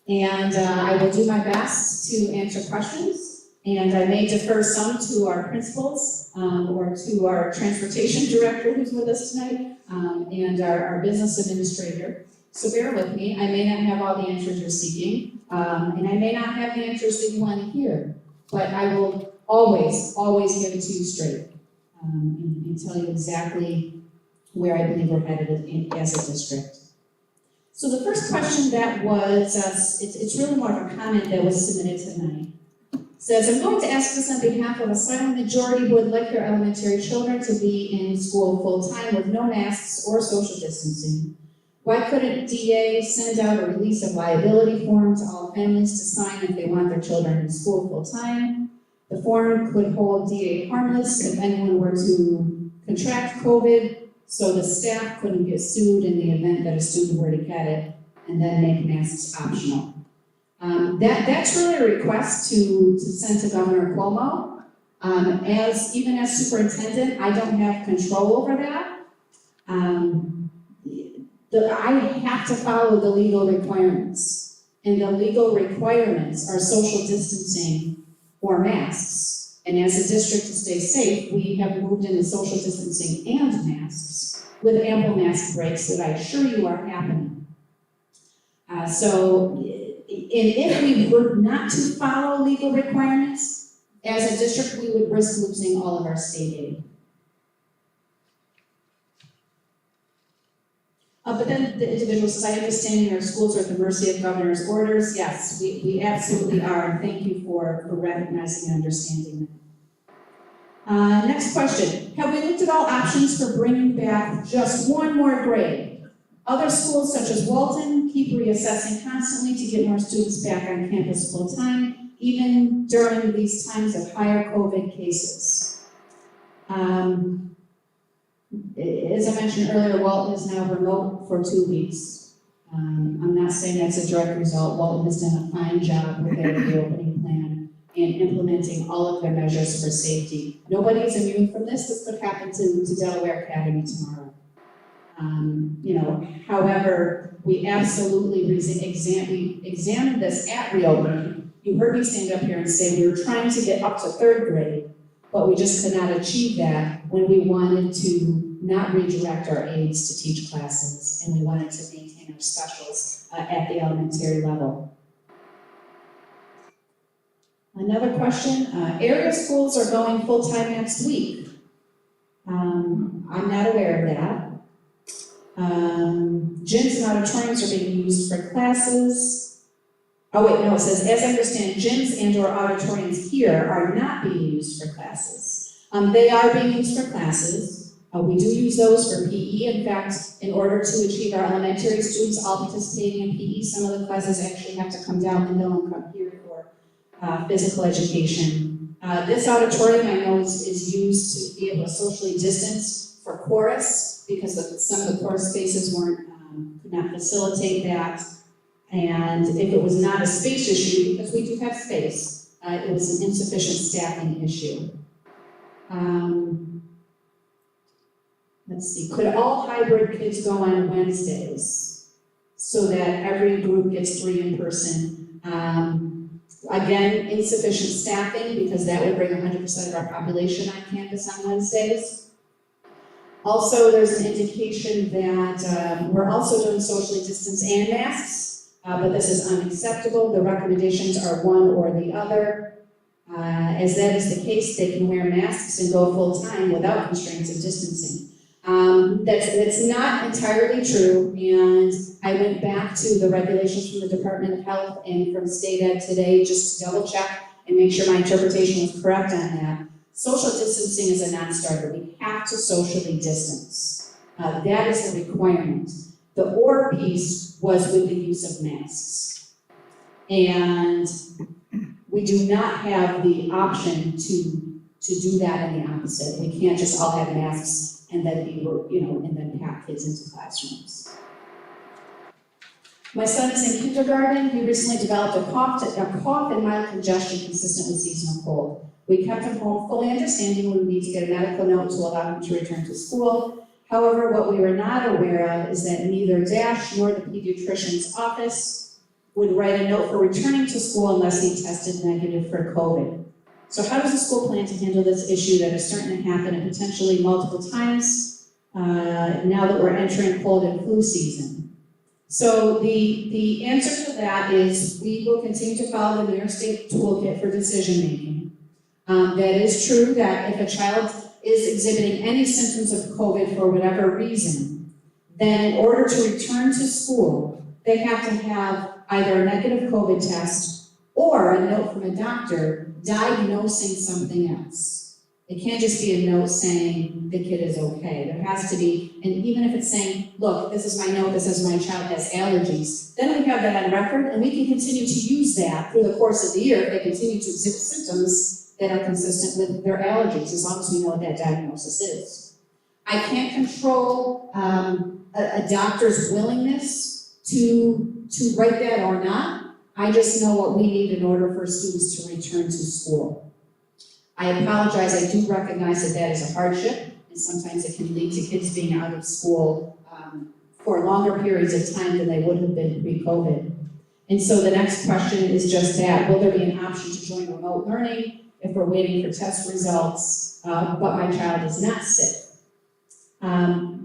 And I will do my best to answer questions. And I may defer some to our principals or to our transportation director who's with us tonight and our business administrator. So bear with me. I may not have all the answers you're seeking and I may not have the answers that you want to hear, but I will always give it to you straight and tell you exactly where I believe we're headed as a district. So the first question that was, it's really more of a comment that was submitted tonight. Says, I'm going to ask this on behalf of a silent majority who would like their elementary children to be in school full-time with no masks or social distancing. Why couldn't DA send out a release of liability form to all families to sign if they want their children in school full-time? The form could hold DA harmless if anyone were to contract COVID, so the staff couldn't get sued in the event that a student were to get it, and then make masks optional. That's really a request to send to Governor Cuomo. Even as superintendent, I don't have control over that. I have to follow the legal requirements, and the legal requirements are social distancing or masks. And as a district to stay safe, we have moved into social distancing and masks with ample mask breaks that I assure you are happening. And if we were not to follow legal requirements, as a district, we would risk losing all of our state aid. But then the individual says, I understand our schools are at the mercy of governor's orders. Yes, we absolutely are, and thank you for recognizing and understanding that. Next question. Have we looked at all options for bringing back just one more grade? Other schools such as Walton keep reassessing constantly to get more students back on campus full-time, even during these times of higher COVID cases. As I mentioned earlier, Walton is now remote for 2 weeks. I'm not saying that's a direct result. Walton has done a fine job with their reopening plan and implementing all of their measures for safety. Nobody is immune from this. This could happen to Delaware Academy tomorrow. However, we absolutely examined this at reopening. You heard me stand up here and say we were trying to get up to 3rd grade, but we just could not achieve that when we wanted to not redirect our aides to teach classes, and we wanted to maintain our specials at the elementary level. Another question, area schools are going full-time next week. I'm not aware of that. Gyms and auditoriums are being used for classes. Oh wait, no, it says, as I understand, gyms and or auditoriums here are not being used for classes. They are being used for classes. We do use those for PE. In fact, in order to achieve our elementary students all participating in PE, some of the classes actually have to come down the hill and come here for physical education. This auditorium I know is used to be able to socially distance for chorus because some of the chorus spaces could not facilitate that. And if it was not a space issue, because we do have space, it was an insufficient staffing issue. Let's see, could all hybrid kids go on Wednesdays so that every group gets 3 in person? Again, insufficient staffing because that would bring 100% of our population on campus on Wednesdays. Also, there's an indication that we're also doing socially distance and masks, but this is unacceptable. The recommendations are one or the other. As that is the case, they can wear masks and go full time without constraints of distancing. That's not entirely true, and I went back to the regulations from the Department of Health and from State Ed today just to double check and make sure my interpretation was correct on that. Social distancing is a non-starter. We have to socially distance. That is the requirement. The or piece was with the use of masks. And we do not have the option to do that in the opposite. We can't just all have masks and then and then pack kids into classrooms. My son is in kindergarten. He recently developed a cough and mild congestion consistent with seasonal cold. We kept him home fully understanding we would need to get a medical note to allow him to return to school. However, what we were not aware of is that neither Dash nor the pediatrician's office would write a note for returning to school unless he tested negative for COVID. So how does the school plan to handle this issue that is certain to happen and potentially multiple times now that we're entering cold and flu season? So the answer to that is we will continue to follow the New York State toolkit for decision making. That is true that if a child is exhibiting any symptoms of COVID for whatever reason, then in order to return to school, they have to have either a negative COVID test or a note from a doctor diagnosing something else. It can't just be a note saying the kid is okay. There has to be, and even if it's saying, look, this is my note that says my child has allergies, then we have that on record and we can continue to use that through the course of the year if they continue to exhibit symptoms that are consistent with their allergies, as long as we know what that diagnosis is. I can't control a doctor's willingness to write that or not. I just know what we need in order for students to return to school. I apologize, I do recognize that is a hardship, and sometimes it can lead to kids being out of school for longer periods of time than they would have been pre-COVID. And so the next question is just that, will there be an option to join remote learning if we're waiting for test results, but my child is not sick?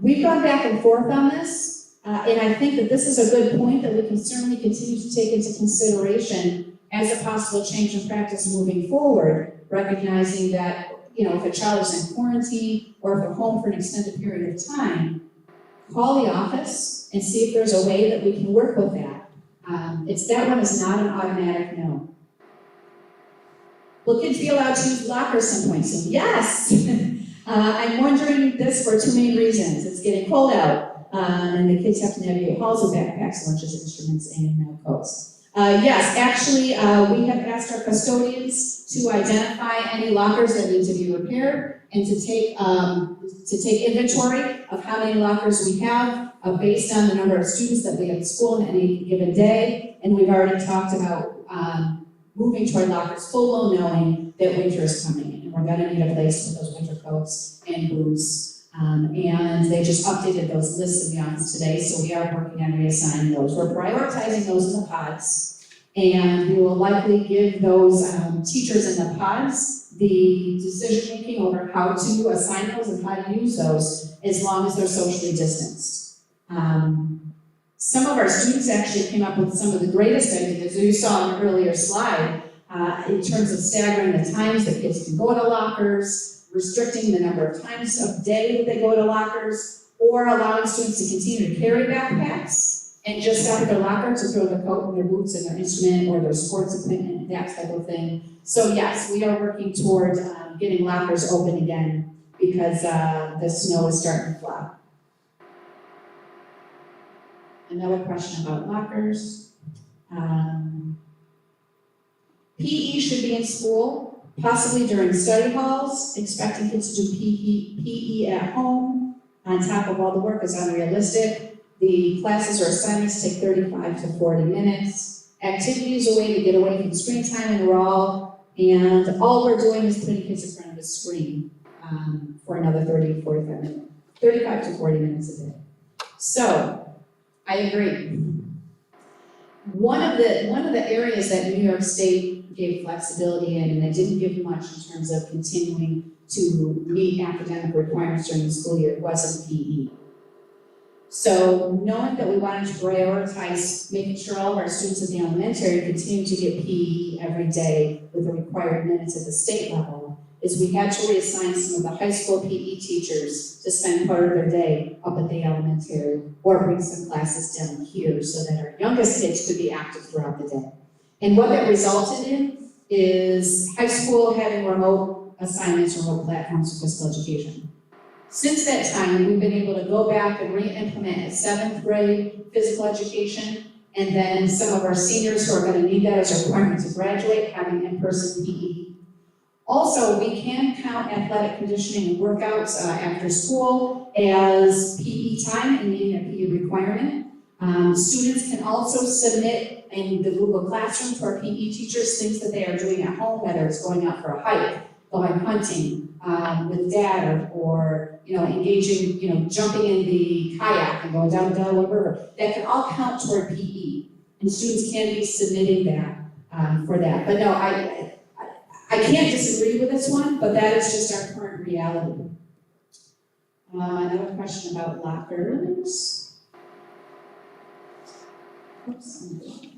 We've gone back and forth on this. And I think that this is a good point that we can certainly continue to take into consideration as a possible change in practice moving forward, recognizing that, if a child is in quarantine or if they're home for an extended period of time, call the office and see if there's a way that we can work with that. That one is not an automatic no. Will kids be allowed to use lockers some point soon? Yes! I'm wondering this for 2 main reasons. It's getting cold out. And the kids have to navigate halls with backpacks, lunches, instruments, and coats. Yes, actually, we have asked our custodians to identify any lockers that need to be repaired and to take inventory of how many lockers we have based on the number of students that we have at school on any given day. And we've already talked about moving toward lockers full well knowing that winter is coming and we're going to need a place for those winter coats and boots. And they just updated those lists in the office today, so we are working on reassigning those. We're prioritizing those in the pods, and we will likely give those teachers in the pods the decision-making over how to assign those and how to use those as long as they're socially distanced. Some of our students actually came up with some of the greatest ideas, as you saw on an earlier slide, in terms of staggering the times that kids can go to lockers, restricting the number of times of day that they go to lockers, or allowing students to continue to carry backpacks and just stop at their locker to throw their coat and their boots and their instrument or their sports equipment, that type of thing. So yes, we are working toward getting lockers open again because the snow is starting to fly. Another question about lockers. PE should be in school. Possibly during study halls, expecting kids to do PE at home on top of all the work is unrealistic. The classes or assignments take 35 to 40 minutes. Activities are a way to get away from screen time and and all we're doing is putting kids in front of a screen for another 30 to 45 minutes, 35 to 40 minutes a day. So, I agree. One of the areas that New York State gave flexibility in, and they didn't give much in terms of continuing to meet academic requirements during the school year, was in PE. So knowing that we wanted to prioritize making sure all of our students at the elementary continue to get PE every day with the required minutes at the state level, is we had to reassign some of the high school PE teachers to spend part of their day up at the elementary or bring some classes down here so that our youngest kids could be active throughout the day. And what that resulted in is high school having remote assignments, remote platforms for physical education. Since that time, we've been able to go back and re-implement at 7th grade physical education, and then some of our seniors who are going to need that as a requirement to graduate, having in-person PE. Also, we can count athletic conditioning and workouts after school as PE time and meeting a PE requirement. Students can also submit in the Google Classroom to our PE teachers things that they are doing at home, whether it's going out for a hike, going hunting with dad, or engaging, jumping in the kayak and going down the Delaware River. That can all count toward PE, and students can be submitting that for that. But no, I can't disagree with this one, but that is just our current reality. Another question about lockers. Oops, I'm looking.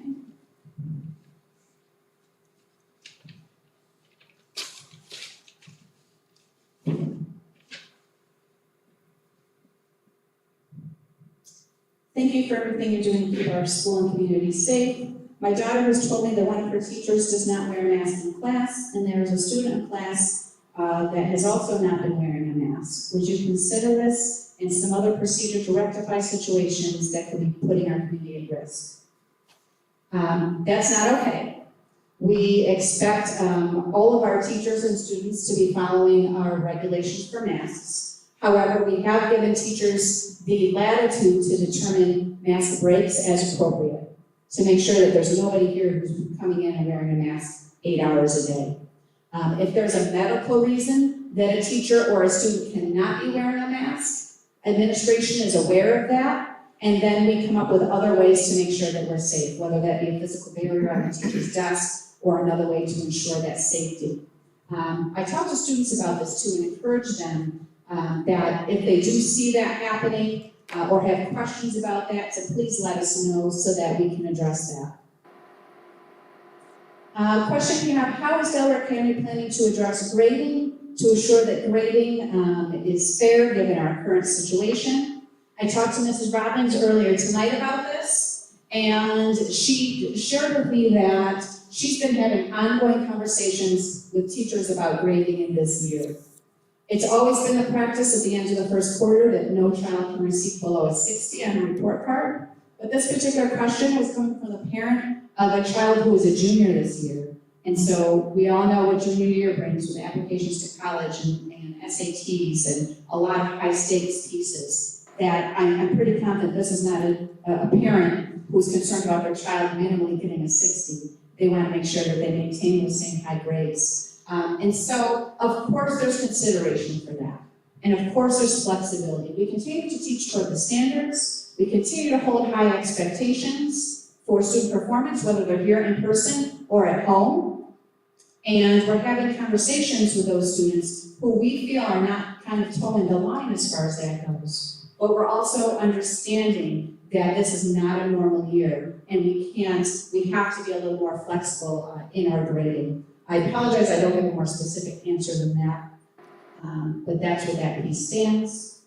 Thank you for everything you're doing to keep our school and community safe. My daughter has told me that one of her teachers does not wear a mask in class, and there is a student in class that has also not been wearing a mask. Would you consider this and some other procedure to rectify situations that could be putting our community at risk? That's not okay. We expect all of our teachers and students to be following our regulations for masks. However, we have given teachers the latitude to determine mask breaks as appropriate, to make sure that there's nobody here who's coming in and wearing a mask 8 hours a day. If there's a medical reason that a teacher or a student cannot be wearing a mask, administration is aware of that, and then we come up with other ways to make sure that we're safe, whether that be a physical barrier on the teacher's desk or another way to ensure that safety. I talk to students about this too and encourage them that if they do see that happening or have questions about that, to please let us know so that we can address that. Question we have, how is Delaware County planning to address grading to ensure that grading is fair given our current situation? I talked to Mrs. Robbins earlier tonight about this, and she shared with me that she's been having ongoing conversations with teachers about grading in this year. It's always been the practice at the end of the first quarter that no child can receive below a 60 on a report card, but this particular question was coming from the parent of a child who is a junior this year. And so we all know what junior year brings with applications to college and SATs and a lot of high stakes pieces, that I'm pretty confident this is not a parent who's concerned about their child minimally getting a 60. They want to make sure that they maintain those same high grades. And so, of course, there's consideration for that. And of course, there's flexibility. We continue to teach toward the standards. We continue to hold high expectations for student performance, whether they're here in person or at home. And we're having conversations with those students who we feel are not kind of towing the line as far as that goes. But we're also understanding that this is not a normal year, and we have to be a little more flexible in our grading. I apologize, I don't have a more specific answer than that, but that's where that piece stands.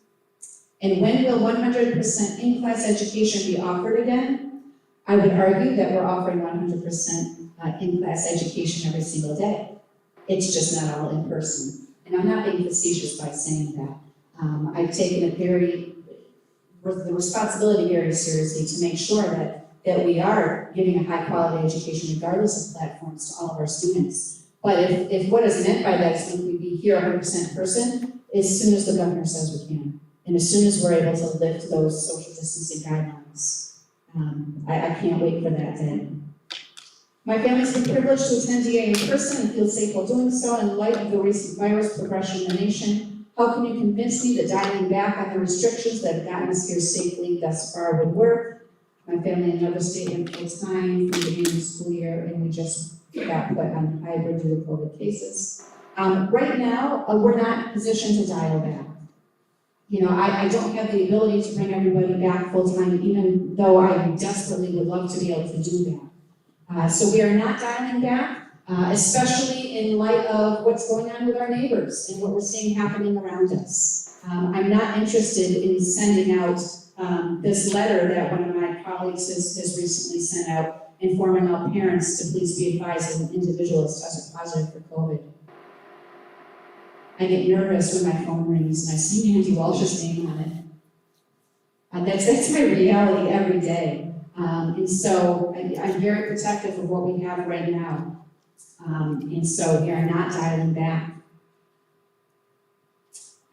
And when will 100% in-class education be offered again? I would argue that we're offering 100% in-class education every single day. It's just not all in person. And I'm not being facetious by saying that. I've taken the responsibility very seriously to make sure that we are giving a high quality education regardless of platforms to all of our students. But if what is meant by that is that we be here 100% in person, as soon as the governor says we can. And as soon as we're able to lift those social distancing guidelines, I can't wait for that day. My family's been privileged to attend DA in person and feel safe while doing so in light of the recent virus progression in the nation. How can you convince me that dialing back on the restrictions that have gotten us here safely thus far would work? My family in another state went full-time for the beginning of the school year, and we just got put on hybrid due to COVID cases. Right now, we're not positioned to dial back. You know, I don't have the ability to bring everybody back full-time, even though I desperately would love to be able to do that. So we are not dialing back, especially in light of what's going on with our neighbors and what we're seeing happening around us. I'm not interested in sending out this letter that one of my colleagues has recently sent out, informing all parents to please be advised that an individual is tested positive for COVID. I get nervous when my phone rings and I see Andy Walsh's name on it. That's my reality every day. And so I'm very protective of what we have right now. And so we are not dialing back.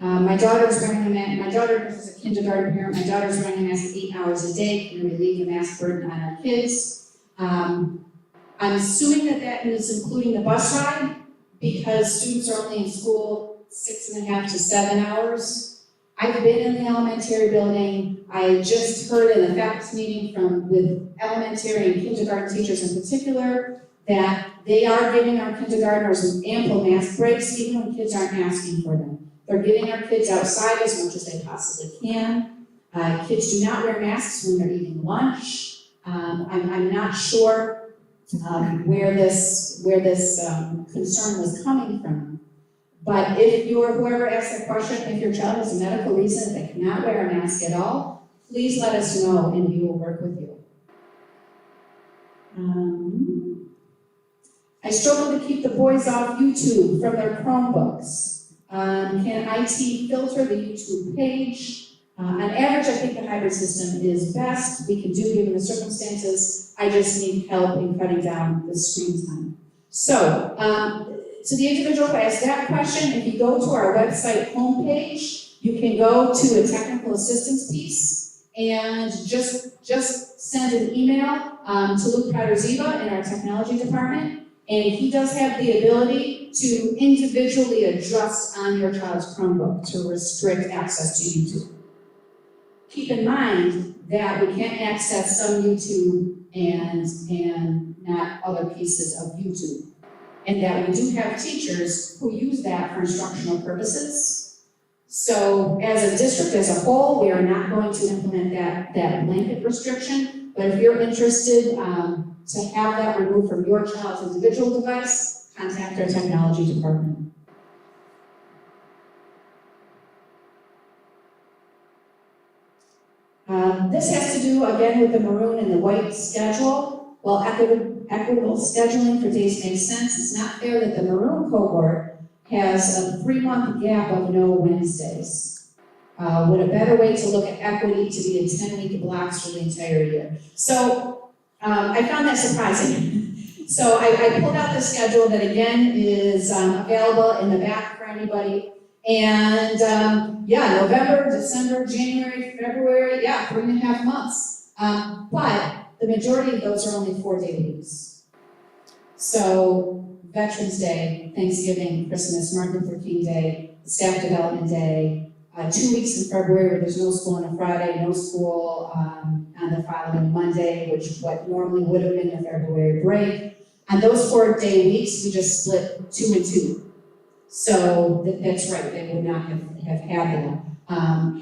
My daughter's wearing a mask. My daughter is a kindergarten parent. My daughter's wearing a mask 8 hours a day. Can we relieve the mask burden on our kids? I'm assuming that is including the bus ride, because students are only in school 6.5 to 7 hours. I've been in the elementary building. I just heard in the faculty meeting with elementary and kindergarten teachers in particular that they are giving our kindergartners ample mask breaks even when kids aren't asking for them. They're getting our kids outside as much as they possibly can. Kids do not wear masks when they're eating lunch. I'm not sure where this concern was coming from. But if whoever asked that question, if your child has a medical reason that they cannot wear a mask at all, please let us know and we will work with you. I struggle to keep the boys off YouTube from their Chromebooks. Can IT filter the YouTube page? On average, I think the hybrid system is best. We can do given the circumstances. I just need help in cutting down the screen time. So, to the individual who asked that question, if you go to our website homepage, you can go to a technical assistance piece and just send an email to Luke Prater-Ziva in our technology department, and he does have the ability to individually adjust on your child's Chromebook to restrict access to YouTube. Keep in mind that we can't access some YouTube and not other pieces of YouTube. And that we do have teachers who use that for instructional purposes. So as a district as a whole, we are not going to implement that blanket restriction, but if you're interested to have that removed from your child's individual device, contact our technology department. This has to do, again, with the maroon and the white schedule. Well, equitable scheduling for days makes sense. It's not fair that the maroon cohort has a 3-month gap of no Wednesdays. Would a better way to look at equity to be in 10-week blocks for the entire year? So I found that surprising. So I pulled out the schedule that again is available in the back for anybody. And yeah, November, December, January, February, yeah, 3.5 months. But the majority of those are only 4-day weeks. So Veterans Day, Thanksgiving, Christmas, Martin Luther King Day, Staff Development Day, 2 weeks in February where there's no school on a Friday, no school on the following Monday, which what normally would have been the February break. On those 4-day weeks, we just split 2 and 2. So that's right, they would not have had that.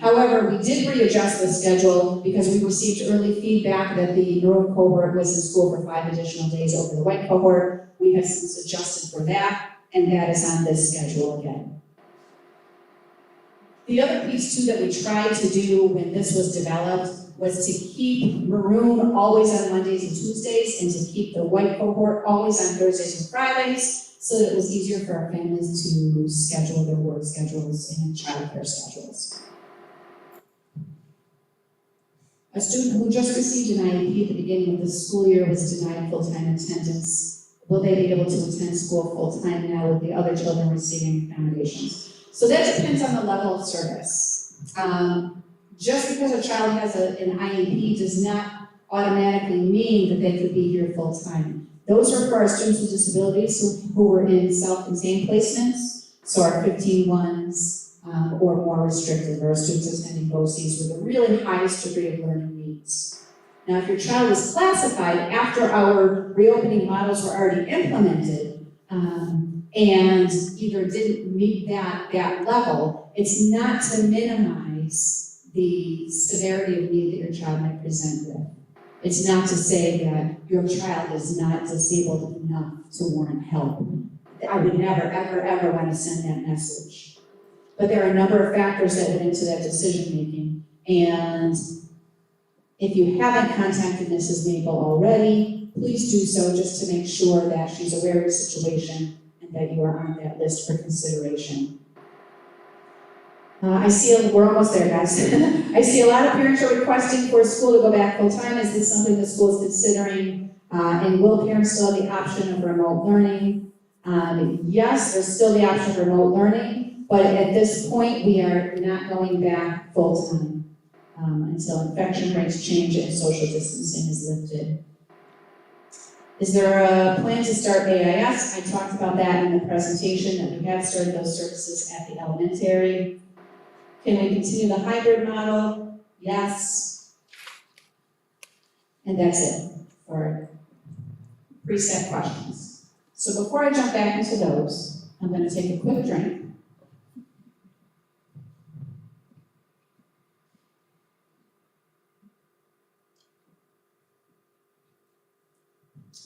However, we did readjust the schedule because we received early feedback that the maroon cohort was in school for 5 additional days over the white cohort. We have since adjusted for that, and that is on this schedule again. The other piece too that we tried to do when this was developed was to keep maroon always on Mondays and Tuesdays and to keep the white cohort always on Thursdays and Fridays, so that it was easier for our families to schedule their work schedules and childcare schedules. A student who just received an IEP at the beginning of the school year was denied full-time attendance. Will they be able to attend school full-time now with the other children receiving accommodations? So that depends on the level of service. Just because a child has an IEP does not automatically mean that they could be here full-time. Those are for our students with disabilities who were in self-contained placements, so our 15-1s, or more restricted, or students attending BOCES with the really highest degree of learning needs. Now, if your child is classified after our reopening models were already implemented, and either didn't meet that level, it's not to minimize the severity of need that your child might present with. It's not to say that your child is not disabled enough to warrant help. I would never, ever, ever want to send that message. But there are a number of factors that went into that decision making. And if you haven't contacted Mrs. Maple already, please do so just to make sure that she's aware of the situation and that you are on that list for consideration. We're almost there, guys. I see a lot of parents are requesting for school to go back full-time. Is this something the school is considering? And will parents still have the option of remote learning? Yes, there's still the option of remote learning, but at this point, we are not going back full-time until infection rates change and social distancing is lifted. Is there a plan to start AIS? I talked about that in the presentation, that we have started those services at the elementary. Can we continue the hybrid model? Yes. And that's it for preset questions. So before I jump back into those, I'm going to take a quick drink.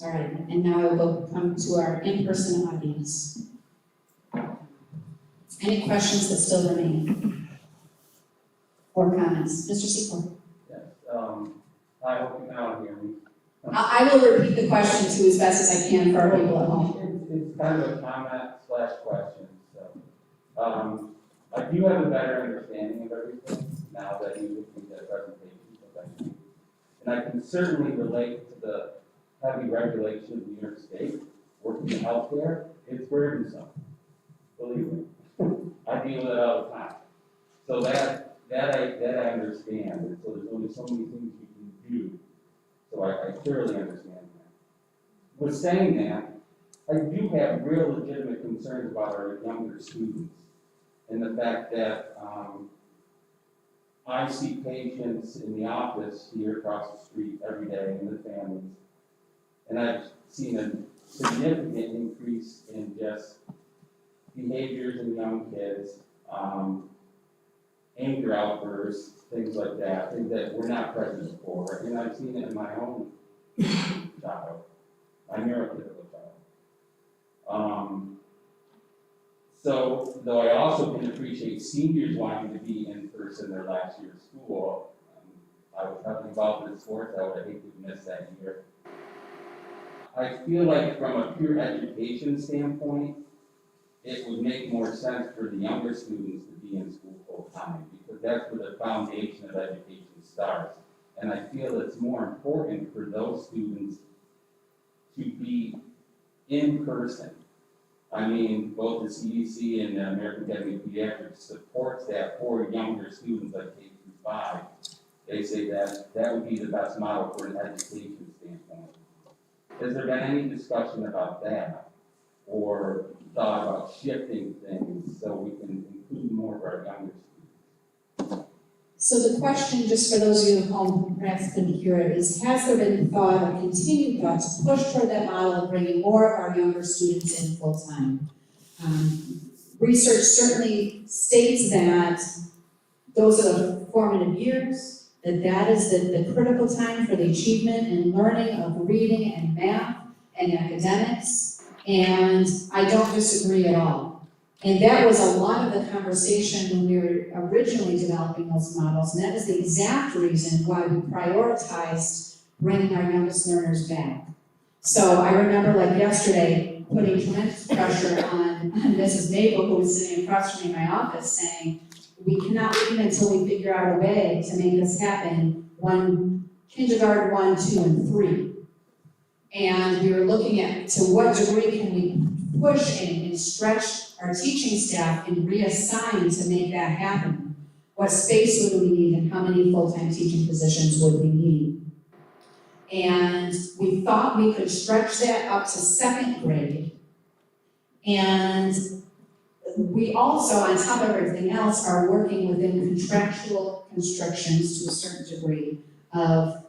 All right, and now I will come to our in-person audience. Any questions that still remain? Or comments? Mr. Secor. Yes, I hope you can all hear me. I will repeat the question to as best as I can for our people at home. It's kind of a comment / question, so. I do have a better understanding of everything now that you looked at that presentation, so thank you. And I can certainly relate to the heavy regulation of New York State, working in healthcare, it's burdensome, believe me. I deal with it all the time. So that I understand, and so there's only so many things you can do. So I thoroughly understand that. With saying that, I do have real legitimate concerns about our younger students, and the fact that I see patients in the office here across the street every day and their families, and I've seen a significant increase in just behaviors in young kids, anger outbursts, things like that, things that were not present before. And I've seen it in my own child, my neurotypical child. So, though I also can appreciate seniors wanting to be in person their last year of school, I was heavily involved in sports, I would have hated to miss that year. I feel like from a pure education standpoint, it would make more sense for the younger students to be in school full time, because that's where the foundation of education starts. And I feel it's more important for those students to be in person. I mean, both the CDC and the American Academy of Pediatrics supports that for younger students like K through 5. They say that that would be the best model for an education standpoint. Has there been any discussion about that, or thought about shifting things so we can include more of our younger students? So the question, just for those of you at home who perhaps couldn't hear it, is has there been thought or continued thought to push toward that model of bringing more of our younger students in full time? Research certainly states that those are the formative years, that is the critical time for the achievement and learning of reading and math and academics, and I don't disagree at all. And that was a lot of the conversation when we were originally developing those models, and that is the exact reason why we prioritized bringing our youngest learners back. So I remember like yesterday, putting tremendous pressure on Mrs. Maple, who was sitting across from me in my office, saying, we cannot wait until we figure out a way to make this happen, kindergarten 1, 2, and 3. And we were looking at to what degree can we push and stretch our teaching staff and reassign to make that happen. what space would we need and how many full-time teaching positions would we need. And we thought we could stretch that up to second grade. And we also, on top of everything else, are working within contractual constrictions to a certain degree of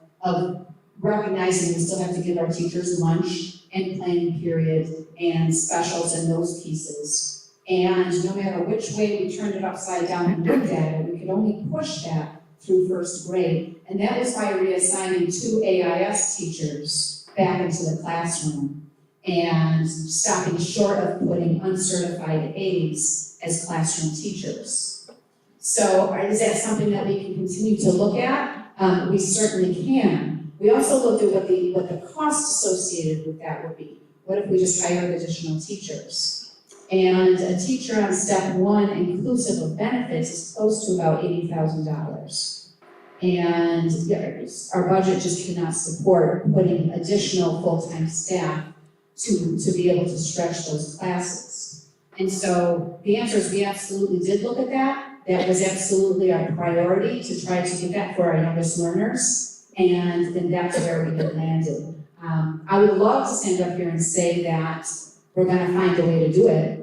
recognizing we still have to give our teachers lunch and planning period and specials and those pieces. And no matter which way we turned it upside down and looked at it, we could only push that through first grade. And that was by reassigning 2 AIS teachers back into the classroom and stopping short of putting uncertified aides as classroom teachers. So is that something that we can continue to look at? We certainly can. We also looked at what the cost associated with that would be. What if we just hired additional teachers? And a teacher on step 1, inclusive of benefits, is close to about $80,000. And our budget just cannot support putting additional full-time staff to be able to stretch those classes. And so the answer is we absolutely did look at that. That was absolutely our priority to try to get that for our youngest learners. And then that's where we had landed. I would love to stand up here and say that we're gonna find a way to do it.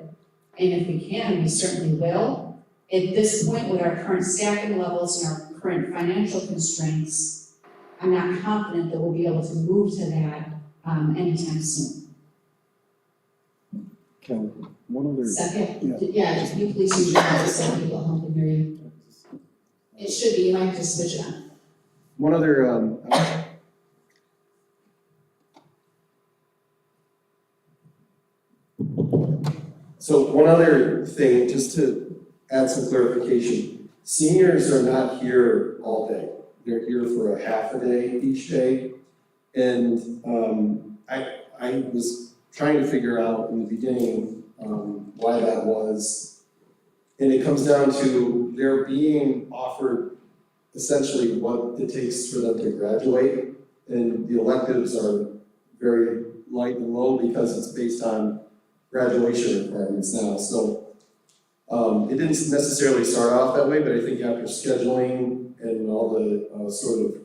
And if we can, we certainly will. At this point, with our current staffing levels and our current financial constraints, I'm not confident that we'll be able to move to that anytime soon. Kelly, one other. Second, yeah, if you please use your mic so people at home can hear you. It should be, you might just switch it on. One other, so one other thing, just to add some clarification. Seniors are not here all day. They're here for a half a day each day. And I was trying to figure out in the beginning why that was. And it comes down to they're being offered essentially what it takes for them to graduate. And the electives are very light and low because it's based on graduation requirements now. So it didn't necessarily start off that way, but I think after scheduling and all the sort of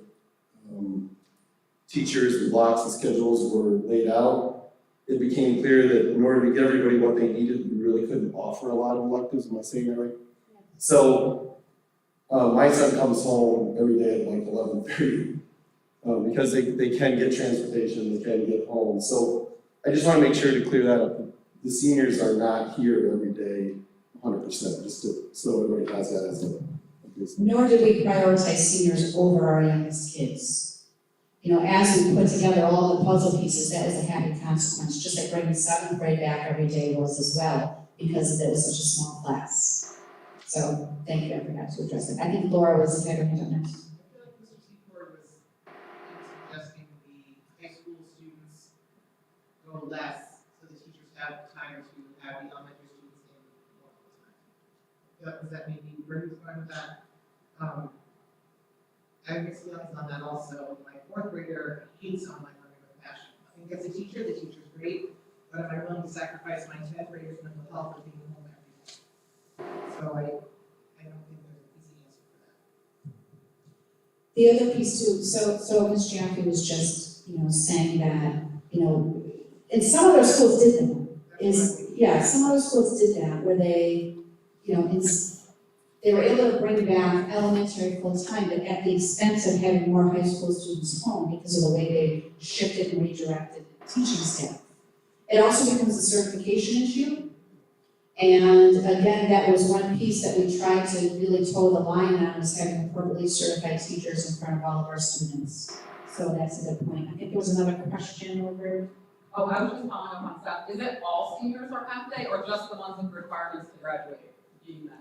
teachers and blocks and schedules were laid out, it became clear that in order to get everybody what they needed, we really couldn't offer a lot of electives. Am I saying that right? So my son comes home every day at like 11:30 because they can get transportation, they can get home. So I just want to make sure to clear that up. The seniors are not here every day 100%, just so everybody has that as a Nor did we prioritize seniors over our youngest kids. You know, as we put together all the puzzle pieces, that was a happy consequence, just like bringing 7th grade back every day was as well, because it was such a small class. So, thank you, I forgot to address it. I think Laura was having her next. I feel like Mr. Secord was suggesting the high school students go less, so the teachers have time to have the elementary students in more full time. Does that maybe where he was going with that? I have mixed feelings on that also. My 4th grader hates online learning with passion. I think as a teacher, the teacher's great, but am I willing to sacrifice my 10th grader's mental health for being home every day? So I don't think there's an easy answer for that. The other piece too, so Ms. Jaffe was just, saying that, and some other schools did that. Some other schools did that where they, they were able to bring back elementary full time, but at the expense of having more high school students home because of the way they shifted and redirected teaching staff. It also becomes a certification issue. And again, that was one piece that we tried to really toe the line on, was having appropriately certified teachers in front of all of our students. So that's a good point. I think there was another question over. Oh, I was just following up on stuff. Is it all seniors are half day or just the ones with requirements to graduate being that?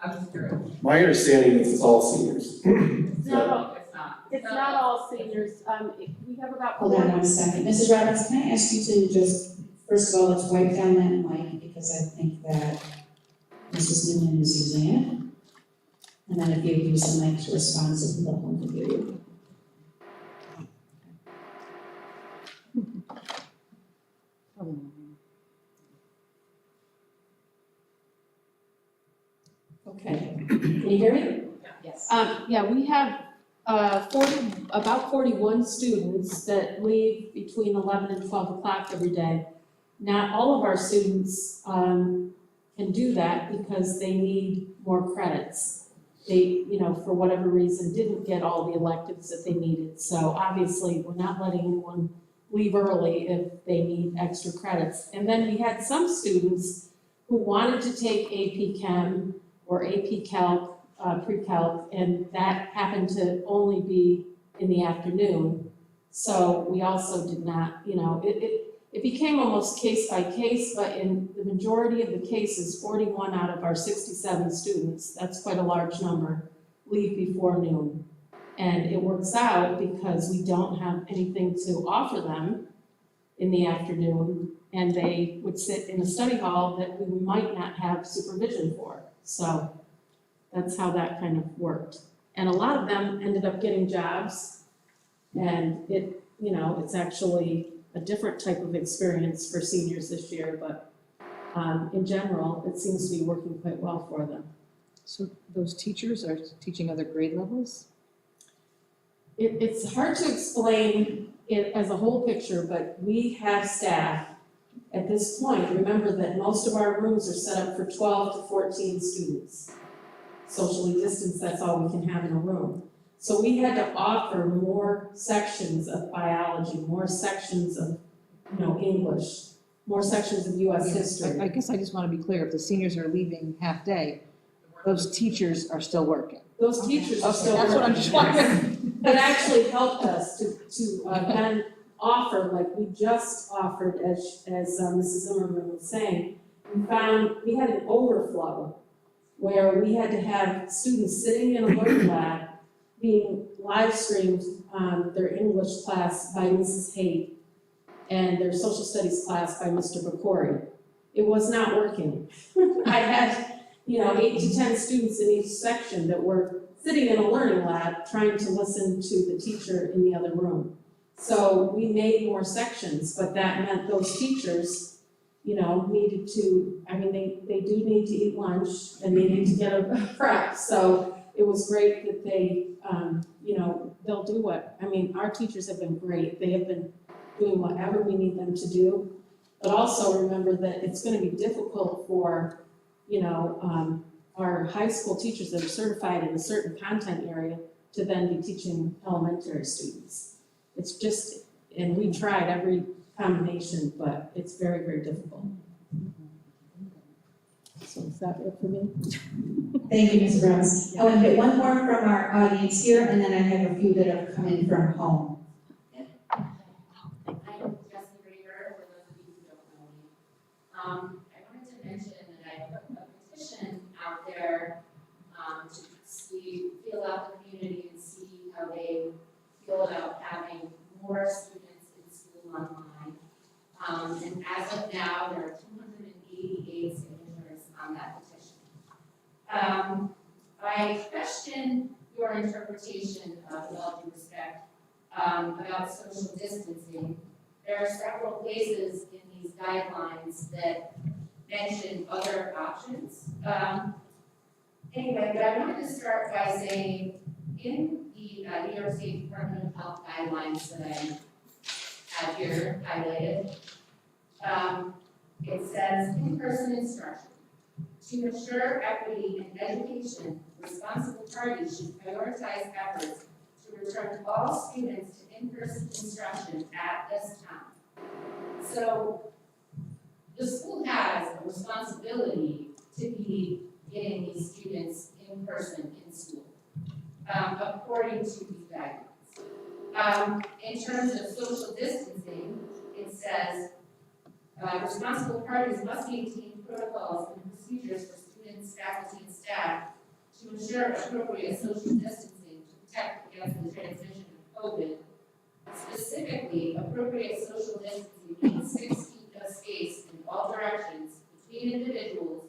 I'm just curious. My understanding is it's all seniors. It's not. It's not all seniors. We have about. Hold on 1 second. Mrs. Roberts, can I ask you to just, first of all, let's wipe down that mic because I think that Mrs. Newman is using it. And then if you use the mic to respond so people at home can hear you. Okay. Can you you hear me? Yes. Yeah, we have, about 41 students that leave between 11 and 12 o'clock every day. Not all of our students, can do that because they need more credits. They, for whatever reason, didn't get all the electives that they needed. So obviously, we're not letting anyone leave early if they need extra credits. And then we had some students who wanted to take AP Chem or AP Calc, pre-calc, and that happened to only be in the afternoon. So we also did not, it became almost case by case, but in the majority of the cases, 41 out of our 67 students, that's quite a large number, leave before noon. And it works out because we don't have anything to offer them in the afternoon, and they would sit in a study hall that we might not have supervision for. So that's how that kind of worked. And a lot of them ended up getting jobs, and it's actually a different type of experience for seniors this year, but in general, it seems to be working quite well for them. So those teachers are teaching other grade levels? It's hard to explain it as a whole picture, but we have staff at this point. Remember that most of our rooms are set up for 12 to 14 students. Socially distanced, that's all we can have in a room. So we had to offer more sections of biology, more sections of, English, more sections of US history. I guess I just want to be clear, if the seniors are leaving half day, those teachers are still working. Those teachers are still That's what I'm working. just wondering. It actually helped us to then offer, like we just offered, as Mrs. Zimmerman was saying, we had an overflow where we had to have students sitting in a learning lab being live streamed their English class by Mrs. Haight and their social studies class by Mr. Bakori. It was not working. I had, 8 to 10 students in each section that were sitting in a learning lab trying to listen to the teacher in the other room. So we made more sections, but that meant those teachers, needed to, they do need to eat lunch and they need to get a prep. So it was great that they, they'll do our teachers have been great. They have been doing whatever we need them to do. But also remember that it's going to be difficult for, our high school teachers that are certified in a certain content area to then be teaching elementary students. It's just, and we tried every combination, but it's very, very difficult. So is that it for me? Thank you, Ms. Brooks. I want to get one more from our audience here, and then I have a few that have come in from home. I'm Jessie Graver, for those of you who don't know me. I wanted to mention that I put a petition out there to see, feel out the community and see how they feel about having more students in school online. And as of now, there are 288 signatures on that petition. I question your interpretation of, with all due respect, about social distancing. There are several places in these guidelines that mention other options. Anyway, but I wanted to start by saying in the New York State Department of Health guidelines that I have here highlighted, it says in-person instruction. To ensure equity in education, responsible parties should prioritize efforts to return all students to in-person instruction at this time. So the school has a responsibility to be getting these students in person in school, according to these guidelines. In terms of social distancing, it says responsible parties must maintain protocols and procedures for students, faculty, and staff to ensure appropriate social distancing to protect against the transmission of COVID. Specifically, appropriate social distancing means 6 feet of space in all directions between individuals,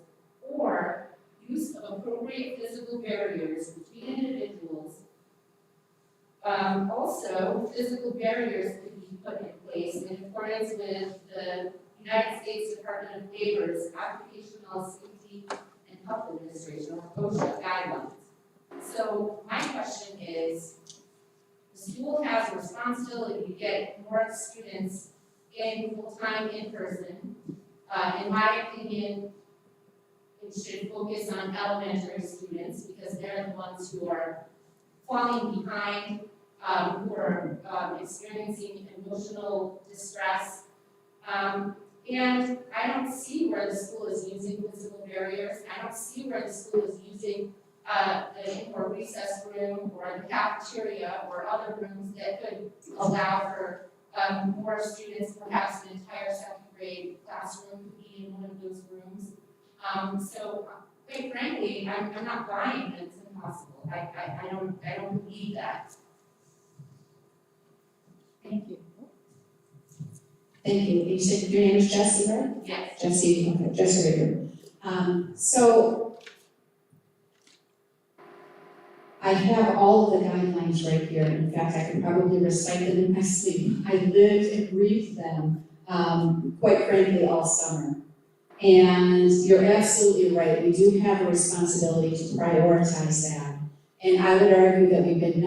or use of appropriate physical barriers between individuals. Also, physical barriers could be put in place in accordance with the United States Department of Labor's Occupational Safety and Health Administration, or OSHA guidelines. So my question is, the school has a responsibility to get more students in full-time in person. In my opinion, it should focus on elementary students because they're the ones who are falling behind, who are experiencing emotional distress. And I don't see where the school is using physical barriers. I don't see where the school is using the indoor recess room or the cafeteria or other rooms that could allow for more students, perhaps an entire second grade classroom to be in one of those rooms. So quite frankly, I'm not buying that it's impossible. I don't believe that. Thank you. Thank you. You said your name is Jessie, right? Yes. Jessie, okay, Jessie Rader. So I have all of the guidelines right here. In fact, I could probably recite them in my sleep. I lived and breathed them, quite frankly, all summer. And you're absolutely right. We do have a responsibility to prioritize that. And I would argue that we've been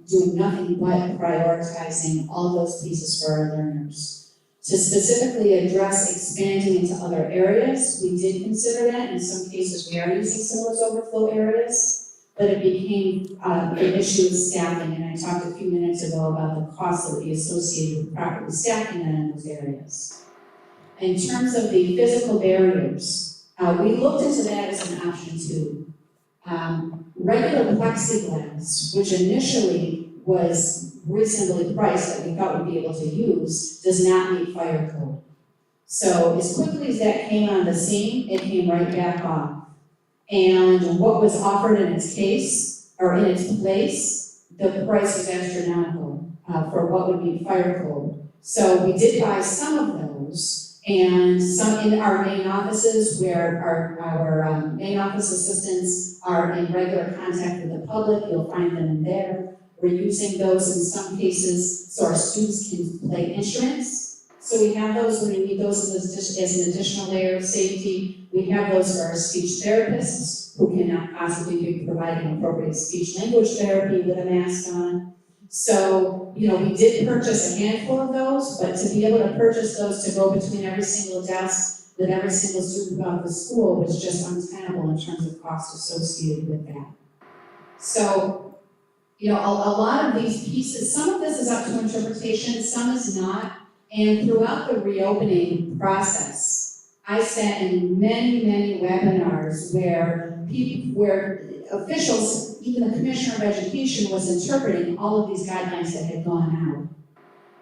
doing nothing but prioritizing all those pieces for our learners. To specifically address expanding into other areas, we did consider that. In some cases, we are using some of those overflow areas, but it became an issue with staffing. And I talked a few minutes ago about the cost that would be associated with properly staffing that in those areas. In terms of the physical barriers, we looked into that as an option too. Regular plexiglass, which initially was reasonably priced that we thought we'd be able to use, does not meet fire code. So as quickly as that came on the scene, it came right back off. And what was offered in its case, or in its place, the price was astronomical for what would meet fire code. So we did buy some of those, and some in our main offices where our main office assistants are in regular contact with the public, you'll find them in there. We're using those in some cases so our students can play instruments. So we have those when we need those as an additional layer of safety. We have those for our speech therapists who cannot possibly be providing appropriate speech language therapy with a mask on. So, we did purchase a handful of those, but to be able to purchase those to go between every single desk with every single student throughout the school was just untenable in terms of cost associated with that. So, a lot of these pieces, some of this is up to interpretation, some is not. And throughout the reopening process, I sat in many, many webinars where officials, even the Commissioner of Education, was interpreting all of these guidelines that had gone out.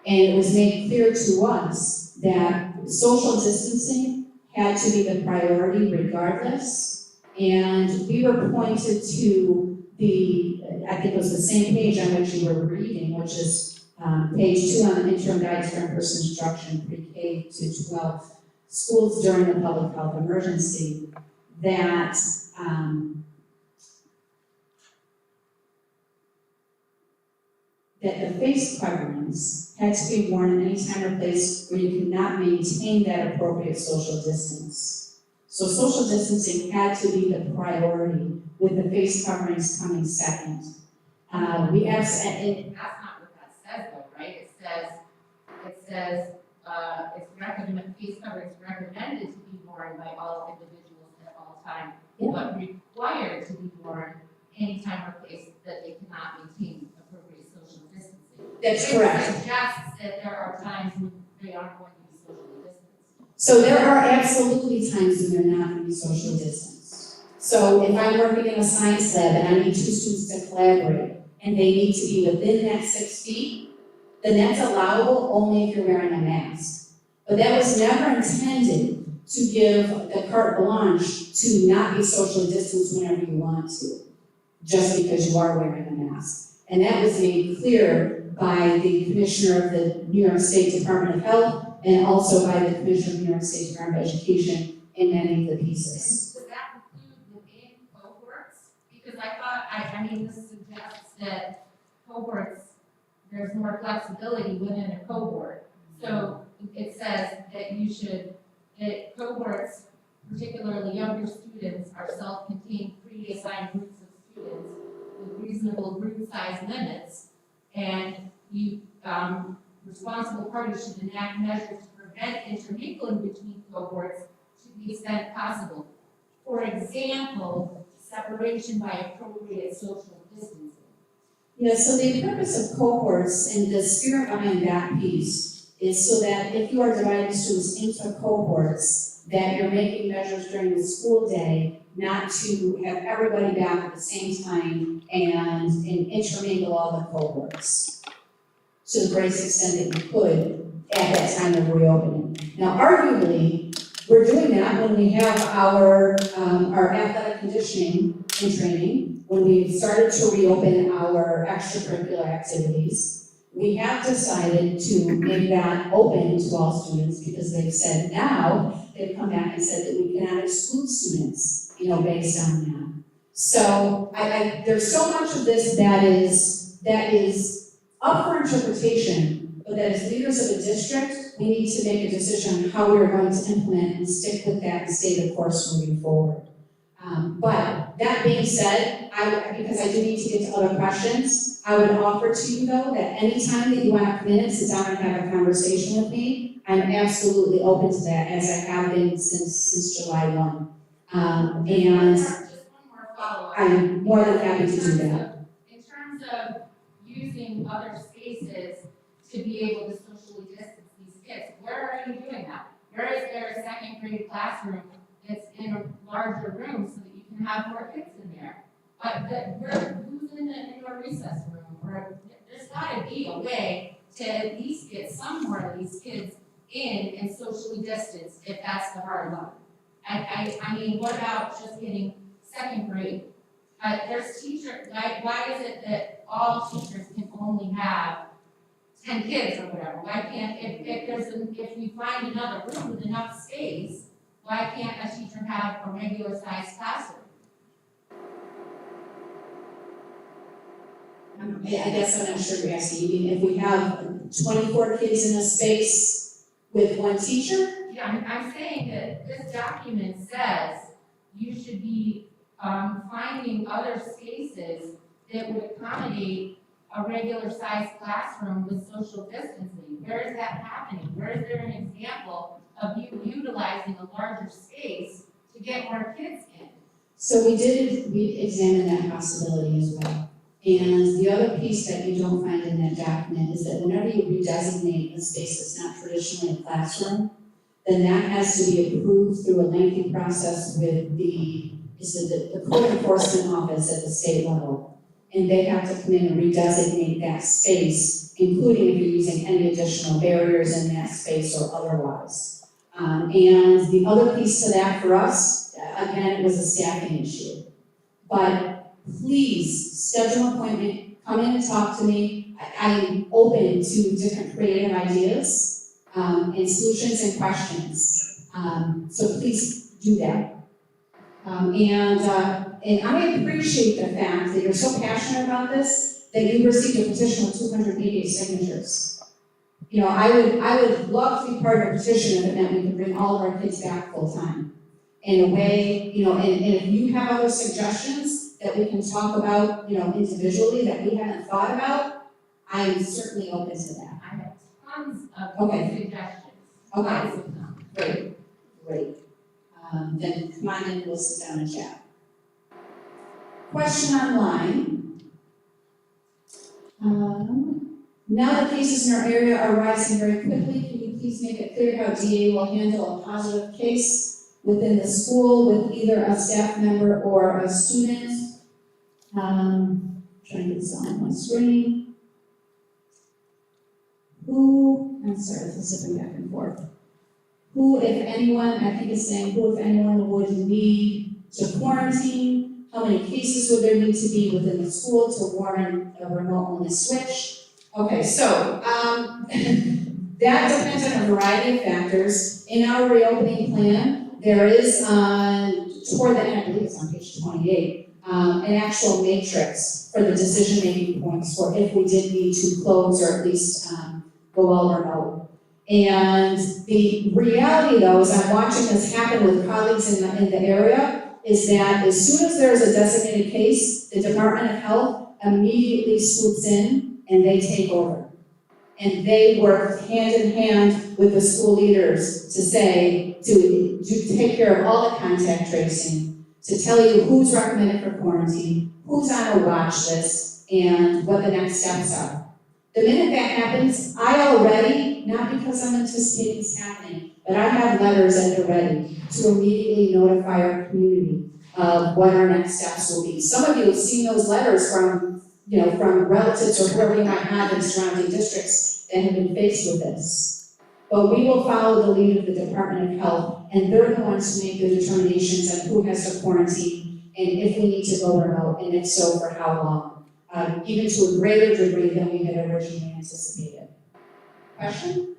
And it was made clear to us that social distancing had to be the priority regardless. And we were pointed to I think it was the same page on which you were reading, which is page 2 on the interim guides for in-person instruction, pre-K to 12 schools during the public health emergency, that the face coverings had to be worn in any time or place where you could not maintain that appropriate social distance. So social distancing had to be the priority, with the face coverings coming second. We asked, That's not what that says though, right? It says, it's recommended, face coverings recommended to be worn by all individuals at all times, but required to be worn anytime or place that they cannot maintain appropriate social distancing. That's correct. It suggests that there are times when they aren't going to be socially distanced. So there are absolutely times when they're not going to be socially distanced. So if I'm working in a science lab and I need 2 students to collaborate, and they need to be within that 6 feet, then that's allowable only if you're wearing a mask. But that was never intended to give the carte blanche to not be socially distanced whenever you want to, just because you are wearing a mask. And that was made clear by the Commissioner of the New York State Department of Health and also by the Commissioner of the New York State Department of Education in many of the pieces. Does that include within cohorts? Because I mean, this suggests that cohorts, there's more flexibility within a cohort. So it says that cohorts, particularly younger students, are self-contained, pre-assigned groups of students with reasonable group size limits, and you, responsible parties should enact measures to prevent intermingling between cohorts to the extent possible. For example, separation by appropriate social distancing. Yeah, so the purpose of cohorts and the spirit behind that piece is so that if you are dividing students into cohorts, that you're making measures during the school day not to have everybody back at the same time and intermingle all the cohorts to the greatest extent that you could at that time of reopening. Now, arguably, we're doing that when we have our athletic conditioning and training, when we've started to reopen our extracurricular activities. We have decided to make that open to all students because they've said now, they've come back and said that we cannot exclude students, based on that. So there's so much of this that is up for interpretation, but that as leaders of a district, we need to make a decision on how we're going to implement and stick with that and stay the course moving forward. But that being said, because I do need to get to other questions, I would offer to you though that anytime that you want to come in and sit down and have a conversation with me, I'm absolutely open to that, as I have been since July 1. And Just one more follow-up. I'm more than happy to do that. In terms of using other spaces to be able to socially distance these kids, where are you doing that? Where is there a second grade classroom that's in a larger room so that you can have more kids in there? Who's in a recess room? Or there's gotta be a way to at least get some more of these kids in and socially distanced if that's the hard line. I mean, what about just getting second grade? There's why is it that all teachers can only have 10 kids or whatever? Why can't, if we find another room with enough space, why can't a teacher have a regular sized classroom? I guess I'm not sure you're asking. You mean if we have 24 kids in a space with one teacher? Yeah, I'm saying that this document says you should be finding other spaces that would accommodate a regular sized classroom with social distancing. Where is that happening? Where is there an example of you utilizing a larger space to get more kids in? So we examined that possibility as well. And the other piece that you don't find in that document is that whenever you redesignate a space that's not traditionally a classroom, then that has to be approved through a lengthy process with the code enforcement office at the state level. And they have to come in and redesignate that space, including if you're using any additional barriers in that space or otherwise. And the other piece to that for us, again, it was a staffing issue. But please schedule an appointment, come in and talk to me. I'm open to different creative ideas and solutions and questions. So please do that. And I appreciate the fact that you're so passionate about this that you received a petition with 288 signatures. I would love to be part of a petition if it meant we could bring all of our kids back full time. In a way, and if you have other suggestions that we can talk about, individually that we haven't thought about, I'm certainly open to that. I have tons of suggestions. Okay. Lots of them. Great. Then come on in, we'll sit down and chat. Question online. Now that cases in our area are rising very quickly, can you please make it clear how DA will handle a positive case within the school with either a staff member or a student? Trying to get this on my screen. I'm sorry, this is zipping back and forth. Who, if anyone, I think it's saying who, if anyone, would need to quarantine? How many cases would there need to be within the school to warrant a remote-only switch? Okay, so that depends on a variety of factors. In our reopening plan, there is toward the end, I believe it's on page 28, an actual matrix for the decision-making points for if we did need to close or at least go all remote. And the reality, though, is I'm watching this happen with colleagues in the area, is that as soon as there's a designated case, the Department of Health immediately swoops in and they take over. And they work hand in hand with the school leaders to take care of all the contact tracing, to tell you who's recommended for quarantine, who's on a watch list, and what the next steps are. The minute that happens, I already, not because I'm anticipating this happening, but I have letters at the ready to immediately notify our community of what our next steps will be. Some of you have seen those letters from relatives or whoever you might have in surrounding districts that have been faced with this. But we will follow the lead of the Department of Health, and they're the ones to make the determinations on who has to quarantine and if we need to go remote, and if so, for how long. Even to a greater degree than we had originally anticipated. Question?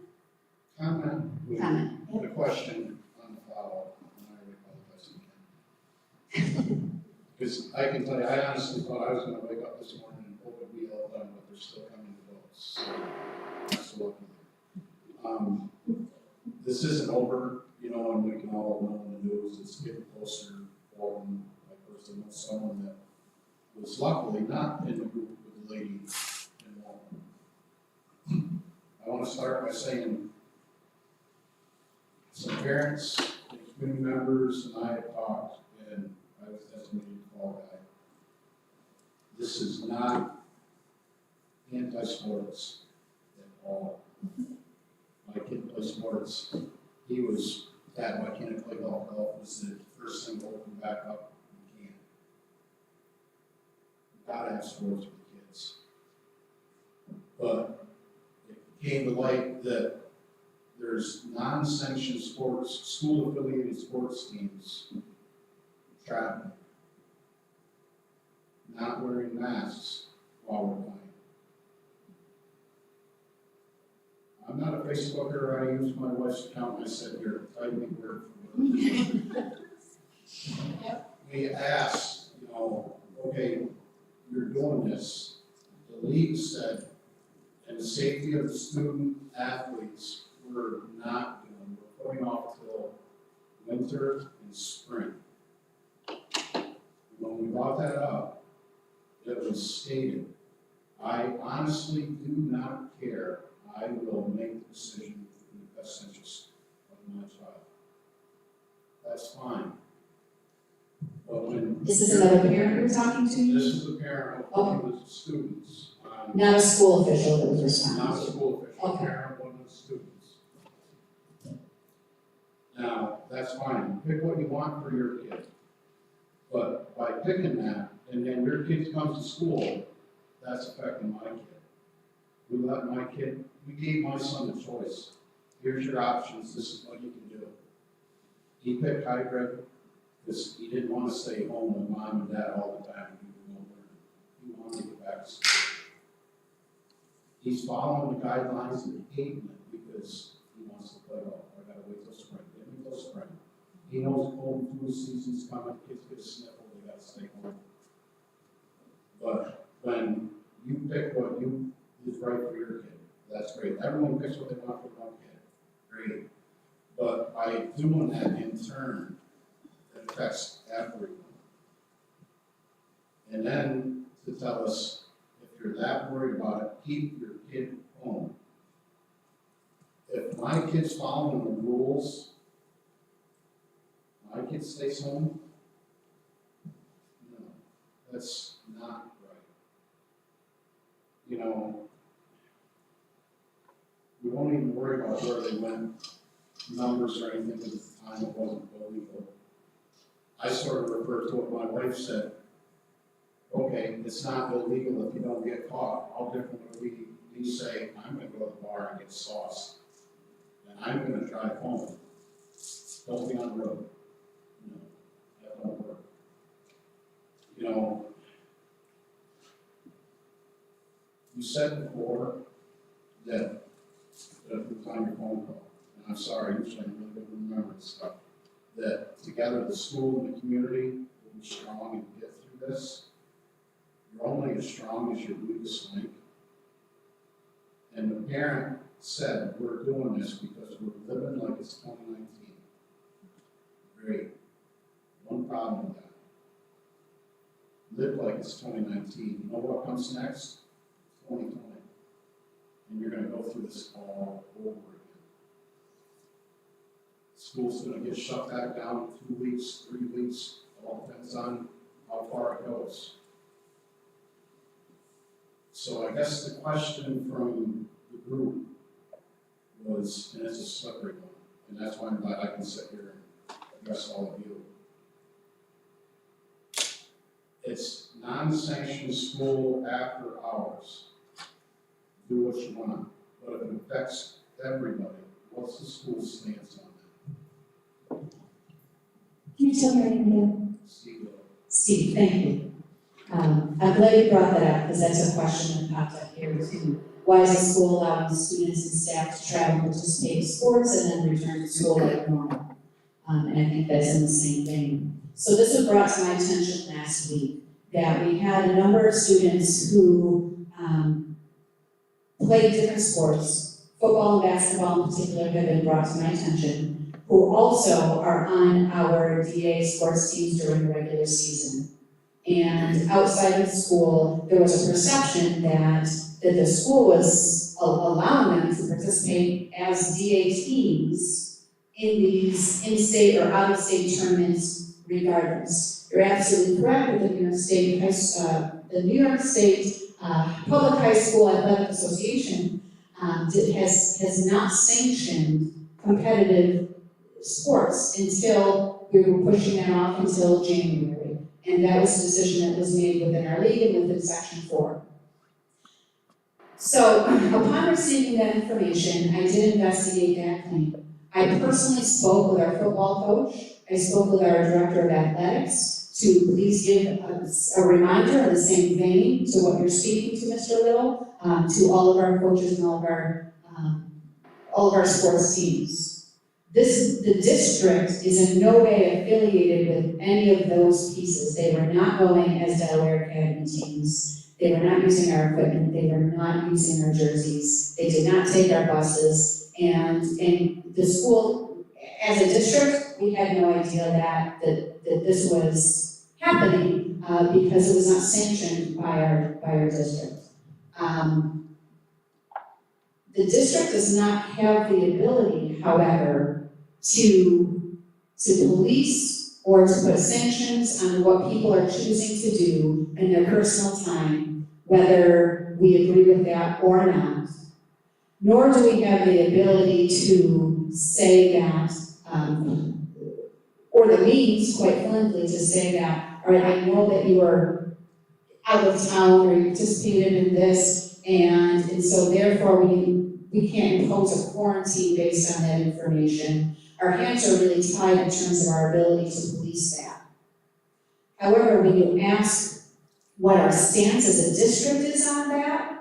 Comment. Comment. The question on the follow-up, and I apologize again. Because I can tell you, I honestly thought I was gonna wake up this morning and hope it'd be all done, but they're still coming to votes. So, that's lucky. This isn't over, and we can all know in the news, it's getting closer. Walton, I personally know someone that was luckily not in the group with the lady in Walton. I want to start by saying some parents, community members, and I have talked, and I was designated fall guy. This is not anti-sports at all. My kid plays sports. He was, Dad, why can't I play golf? Golf was the first thing to open back up. You can't. You gotta have sports with the kids. But it came to light that there's non-sanctioned sports, school-affiliated sports teams traveling, not wearing masks while we're playing. I'm not a Facebooker, I use my wife's account, and I said, here, type me word for word. We asked, okay, you're doing this. The league said, and the safety of the student athletes, we're not doing, we're putting off till winter and spring. When we brought that up, it was stated, I honestly do not care. I will make the decision in the best interest of my child. That's fine. But when This is another parent you're talking to? this is a parent of one of the students. Not a school official that was responding. Not a school official, Okay. parent of one of the students. Now, that's fine, pick what you want for your kid. But by picking that, and then your kid comes to school, that's affecting my kid. We gave my son a choice. Here's your options, this is what you can do. He picked hybrid because he didn't want to stay home with mom and dad all the time. He wanted to get back to school. He's following the guidelines and hating it because he wants to play golf. I gotta wait till spring, get me till spring. He knows cold and flu season's coming, kids get a sniffle, they gotta stay home. But when you pick what you is right for your kid, that's great. Everyone picks what they want for their own kid, great. But by doing that in turn, it affects everyone. And then to tell us, if you're that worried about it, keep your kid home. If my kid's following the rules, my kid stays home, no, that's not right. We won't even worry about where they went, numbers or anything, because at the time it wasn't illegal. I sort of refer to what my wife said. Okay, it's not illegal if you don't get caught. How different would we say, I'm gonna go to the bar and get sauce, and I'm gonna drive home. Don't be on the road. No, that don't work. You said before that it was on your phone call, and I'm sorry, usually I really don't remember this stuff, that together the school and the community will be strong and get through this. You're only as strong as your weakest link. And the parent said, we're doing this because we're living like it's 2019. Great. One problem with that. live like it's 2019. You know what comes next? 2020. And you're gonna go through this all over again. School's gonna get shut back down in 2 weeks, 3 weeks, all depends on how far it goes. So I guess the question from the group was, and it's a slippery one, and that's why I'm glad I can sit here and address all of you. It's non-sanctioned school after hours. Do what you want, but if it affects everybody, what's the school stance on that? Can you tell me your name? Steve, Steve, thank you. I'm glad you brought that up, because that's a question that popped up here too. Why is the school allowing students and staff to travel and participate in sports and then return to school like normal? And I think that's in the same vein. So this was brought to my attention last week, that we had a number of students who played different sports, football and basketball in particular have been brought to my attention, who also are on our DA sports teams during the regular season. And outside of school, there was a perception that the school was allowing them to participate as DA teams in these in-state or out-of-state tournaments regardless. You're absolutely correct that the New York State Public High School Athletic Association has not sanctioned competitive sports until we were pushing that off until January. And that was a decision that was made within our league and within Section 4. So upon receiving that information, I did investigate that claim. I personally spoke with our football coach. I spoke with our director of athletics to please give a reminder in the same vein to what you're speaking to, Mr. Little, to all of our coaches and all of our sports teams. The district is in no way affiliated with any of those pieces. They were not going as Delaware Academy teams. They were not using our equipment. They were not using our jerseys. They did not take our buses. And the school, as a district, we had no idea that this was happening because it was not sanctioned by our district. The district does not have the ability, however, to police or to put sanctions on what people are choosing to do in their personal time, whether we agree with that or not. Nor do we have the ability to say that, or the means, quite frankly, to say that, all right, I know that you are out of town or you participated in this, and so therefore we can't impose a quarantine based on that information. Our hands are really tied in terms of our ability to police that. However, when you ask what our stance as a district is on that,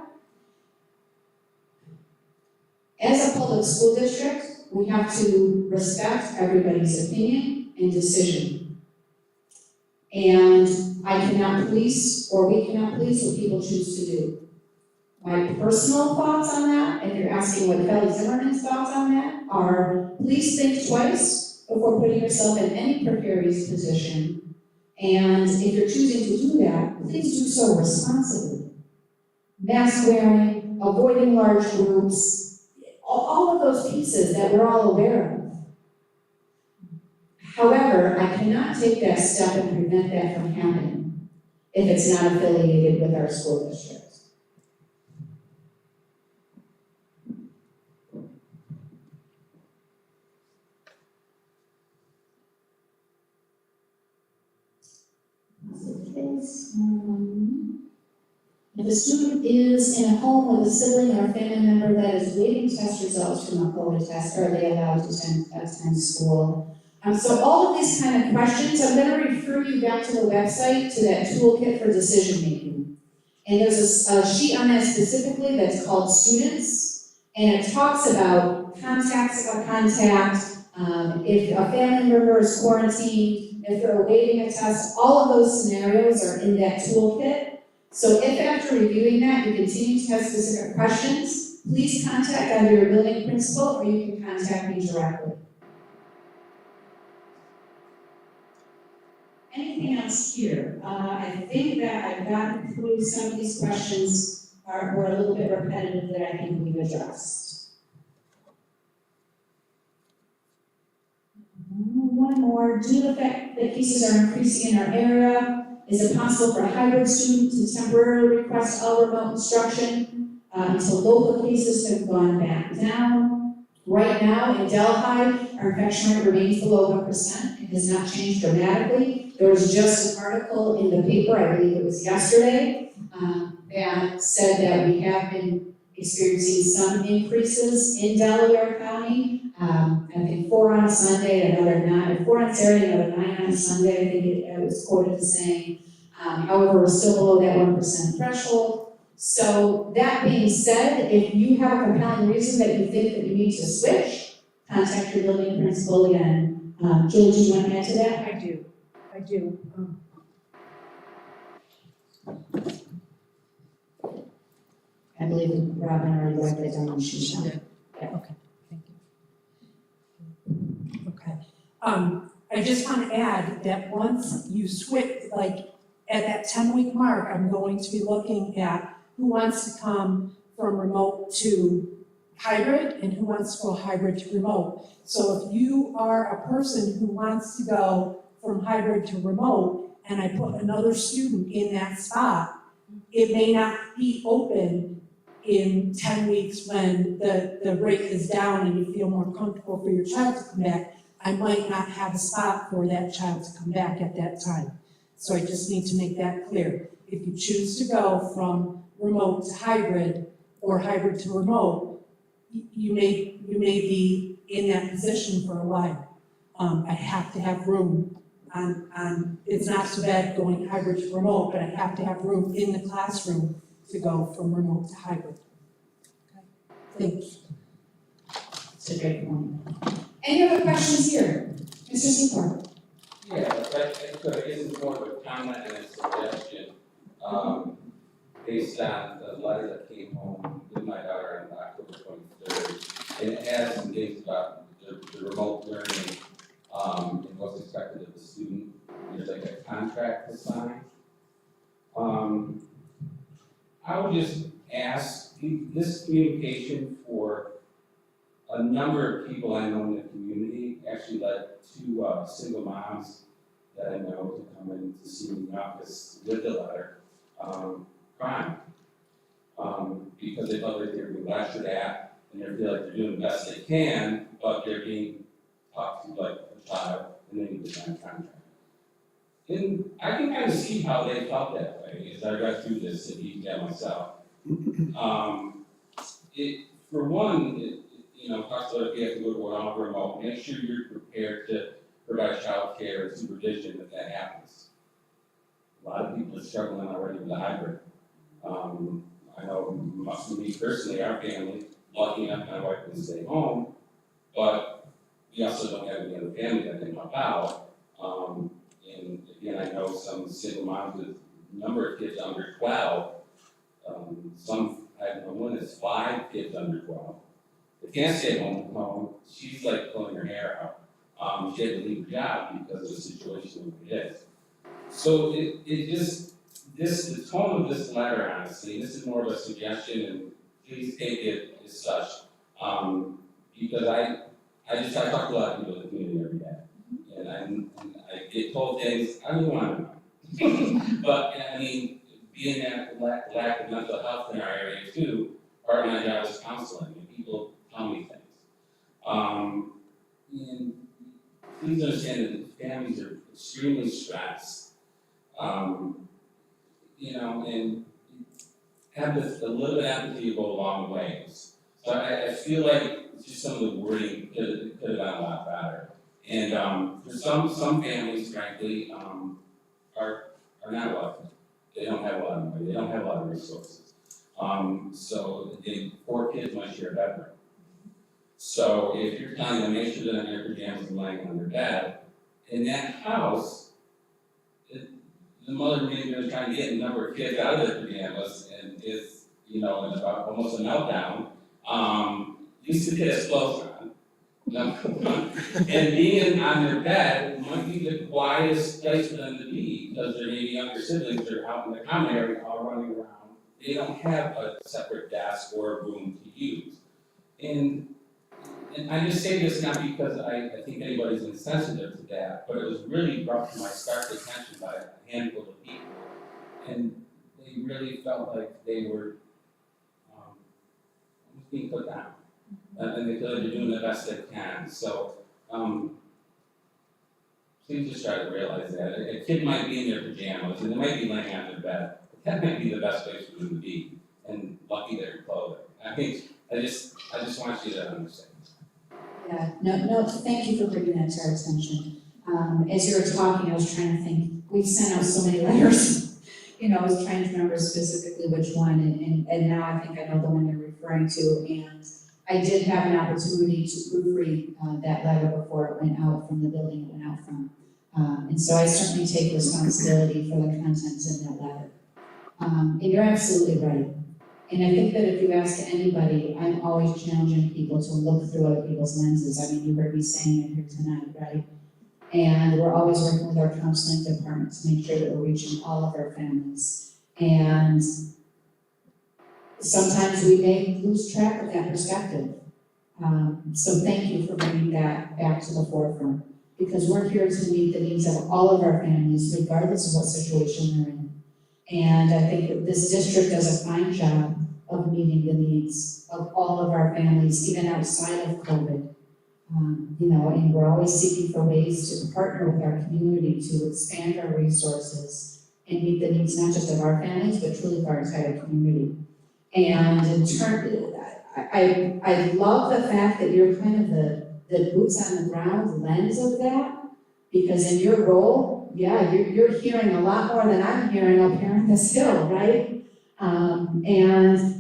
as a public school district, we have to respect everybody's opinion and decision. And I cannot police, or we cannot police what people choose to do. My personal thoughts on that, and you're asking what Kelly Zimmerman's thoughts on that, are please think twice before putting yourself in any precarious position. And if you're choosing to do that, please do so responsibly. Mask wearing, avoiding large groups, all of those pieces that we're all aware of. However, I cannot take that step and prevent that from happening if it's not affiliated with our school district. If a student is in a home with a sibling or family member that is waiting test results from a COVID test, are they allowed to attend school? So all of these kind of questions, I'm going to refer you back to the website, to that toolkit for decision making. And there's a sheet on that specifically that's called students, and it talks about contacts of a contact, if a family member is quarantined, if they're awaiting a test, all of those scenarios are in that toolkit. So if after reviewing that you continue to have specific questions, please contact either your building principal or you can contact me directly. anything else here? I think that I've gotten through some of these questions were a little bit repetitive that I think we've addressed. One more, due to the fact that cases are increasing in our area, is it possible for a hybrid student to temporarily request all remote instruction until local cases have gone back down? Right now in Delhi, our infection rate remains below 1%. It has not changed dramatically. There was just an article in the paper, I believe it was yesterday, that said that we have been experiencing some increases in Delaware County. I think 4 on Sunday, another 9, 4 on Saturday, another 9 on Sunday, I think it was quoted as saying. However, we're still below that 1% threshold. So that being said, if you have a compelling reason that you think that you need to switch, contact your building principal again. Julie, do you want to add to that? I do. I believe Robin already wrote that down on sheet. Okay, thank you. Okay. I just want to add that once you switch, like at that 10-week mark, I'm going to be looking at who wants to come from remote to hybrid and who wants to go hybrid to remote. So if you are a person who wants to go from hybrid to remote and I put another student in that spot, it may not be open in 10 weeks when the rate is down and you feel more comfortable for your child to come back. I might not have a spot for that child to come back at that time. So I just need to make that clear. If you choose to go from remote to hybrid or hybrid to remote, you may be in that position for a while. I have to have room on it's not so bad going hybrid to remote, but I have to have room in the classroom to go from remote to hybrid. Okay. Thanks. It's a great point. Any other questions here? Mr. Secord? Yeah, but I guess it's more of a comment and a suggestion, based on the letter that came home with my daughter on October 23rd. And it has some things about the remote learning, and what's expected of the student. There's like a contract to sign. I would just ask, this communication for a number of people I know in the community actually led 2 single moms that I know to come in to see me in the office with the letter, crying. Because they felt like they were being lectured at, and they feel like they're doing the best they can, but they're being talked to like a child, and they need to sign a contract. And I can kind of see how they felt that way as I read through this and even get myself. For one, talks about if you have to go to an remote, make sure you're prepared to provide child care and supervision if that happens. A lot of people are struggling already with the hybrid. I know me personally, our family, lucky enough my wife can stay home, but we also don't have any other family that can help out. And again, I know some single moms with a number of kids under 12. I know one that's 5 kids under 12. They can't stay home. She's like pulling her hair out. She had to leave her job because of the situation that it is. So the tone of this letter, honestly, this is more of a suggestion, and please take it as such. Because I talk to a lot of people in the community every day, and I get told things I don't want to know. But I mean, being that lack of mental health in our area too, part of my job is counseling, and people tell me things. And please understand that families are extremely stressed. And have a little bit of empathy go a long ways. So I feel like just some of the wording could have been a lot better. And for some families, frankly, are not wealthy. They don't have a lot of money. They don't have a lot of resources. So 4 kids might share a bedroom. So if you're telling them make sure they're in their pajamas and laying on their bed, in that house, the mother maybe was trying to get a number of kids out of their pajamas and is, in about almost a meltdown. At least the kid has clothes on. No. And being on their bed might be the quietest place for them to be, because there may be younger siblings that are out in the common area all running around. They don't have a separate desk or a room to use. And I just say this not because I think anybody's insensitive to that, but it was really brought to my stark attention by a handful of people. And they really felt like they were almost being put down. And they feel like they're doing the best they can. So, please just try to realize that. A kid might be in their pajamas and they might be laying on their bed. That might be the best place for them to be. And lucky they're clothing. I think, I just want you to understand. Yeah, no, thank you for bringing that to our attention. As you were talking, I was trying to think, we've sent out so many letters. I was trying to remember specifically which one, and now I think I know the one you're referring to, and I did have an opportunity to proofread that letter before it went out from the building it went out from. And so I certainly take responsibility for the contents in that letter. And you're absolutely right. And I think that if you ask anybody, I'm always challenging people to look through other people's lenses. I mean, you heard me saying it here tonight, right? And we're always working with our counseling department to make sure that we're reaching all of our families. And sometimes we may lose track of that perspective. So thank you for bringing that back to the forefront, because we're here to meet the needs of all of our families, regardless of what situation they're in. And I think that this district does a fine job of meeting the needs of all of our families, even outside of COVID. And we're always seeking for ways to partner with our community to expand our resources and meet the needs not just of our families, but truly of our entire community. And in turn, I love the fact that you're kind of the boots on the ground lens of that, because in your role, yeah, you're hearing a lot more than I'm hearing up here on this hill, right? And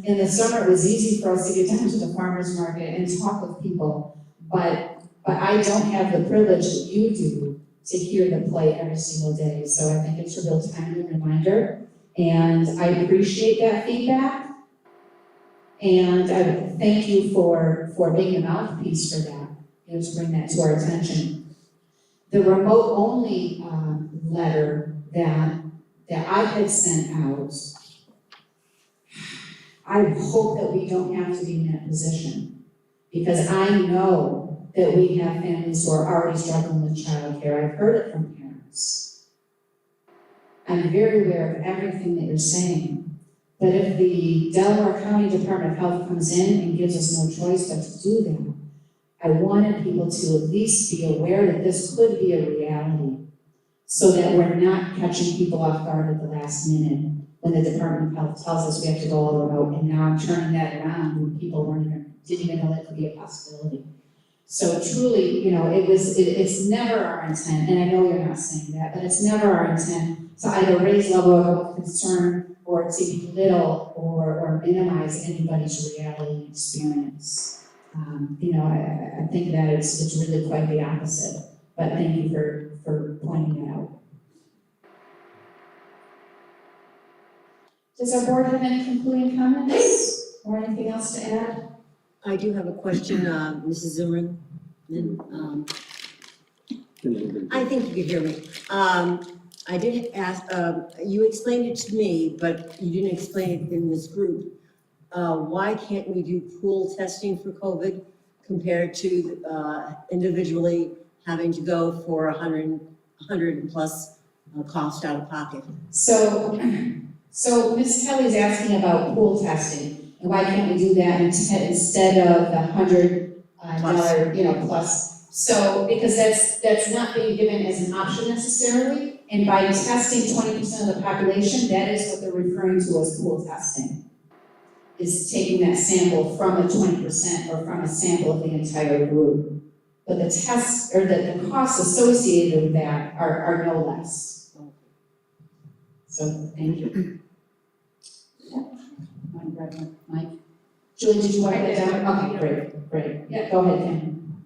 in the summer, it was easy for us to get down to the farmer's market and talk with people, but I don't have the privilege that you do to hear the play every single day. So I think it's a real timely reminder, and I appreciate that feedback. And I thank you for being a mouthpiece for that, to bring that to our attention. The remote only letter that I had sent out, I hope that we don't have to be in that position, because I know that we have families who are already struggling with childcare. I've heard it from parents. I'm very aware of everything that you're saying, but if the Delaware County Department of Health comes in and gives us no choice but to do that, I wanted people to at least be aware that this could be a reality, so that we're not catching people off guard at the last minute when the Department of Health tells us we have to go all remote, and now I'm turning that around when people didn't even know that could be a possibility. So truly, it's never our intent, and I know you're not saying that, but it's never our intent to either raise level of concern or to belittle or minimize anybody's reality and experience. I think that it's really quite the opposite, but thank you for pointing that out. Does our board have any concluding comments or anything else to add? I do have a question, Mrs. Zimmerman. I think you can hear me. I did ask, you explained it to me, but you didn't explain it in this group. Why can't we do pool testing for COVID compared to individually having to go for 100 plus cost out of pocket? So Ms. Kelly's asking about pool testing, and why can't we do that instead of the $100 plus? So, because that's not being given as an option necessarily, and by testing 20% of the population, that is what they're referring to as pool testing, is taking that sample from the 20% or from a sample of the entire group. But the tests, or the costs associated with that are no less. So, thank you. Mike? Julie, did you write that down? Okay, great. Yeah, go ahead, Kim.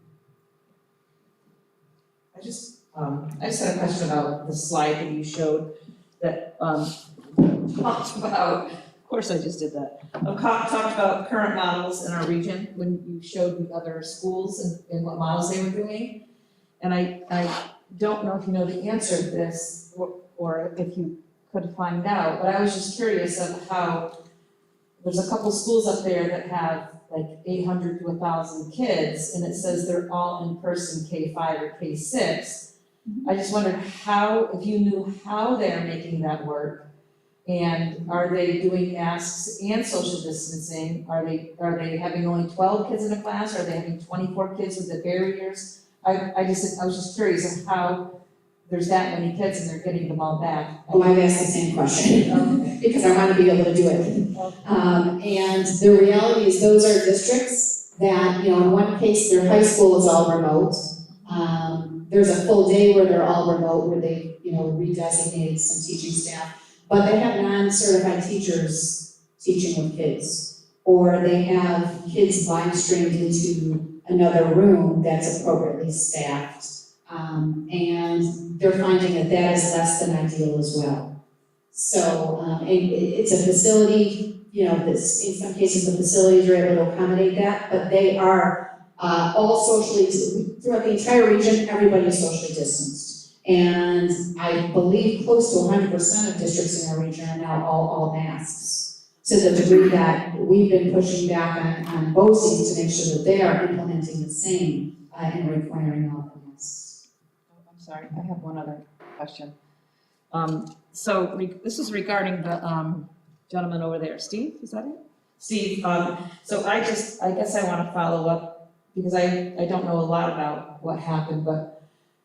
I just had a question about the slide that you showed that talked about course I just did that. Talked about current models in our region, when you showed the other schools and what models they were doing. And I don't know if you know the answer to this, or if you could find out, but I was just curious of how, there's a couple schools up there that have like 800 to 1,000 kids, and it says they're all in person K-5 or K-6. I just wondered how, if you knew how they're making that work, and are they doing masks and social distancing? Are they having only 12 kids in a class? Are they having 24 kids with the barriers? I was just curious of how there's that many kids and they're getting them all back. Oh, I've asked the same question, because I want to be able to do it. And the reality is those are districts that, in one case, their high school is all remote. There's a full day where they're all remote, where they, redesignated some teaching staff. But they have non-certified teachers teaching with kids. Or they have kids live streamed into another room that's appropriately staffed. And they're finding that is less than ideal as well. So, it's a facility, this, in some cases, the facilities are able to accommodate that, but they are all socially, throughout the entire region, everybody is socially distanced. And I believe close to 100% of districts in our region are now all masks. To the degree that we've been pushing back on BOCES to make sure that they are implementing the same and requiring all the masks. I'm sorry, I have one other question. This is regarding the gentleman over there, Steve, is that it? Steve, so I guess I want to follow up, because I don't know a lot about what happened, but,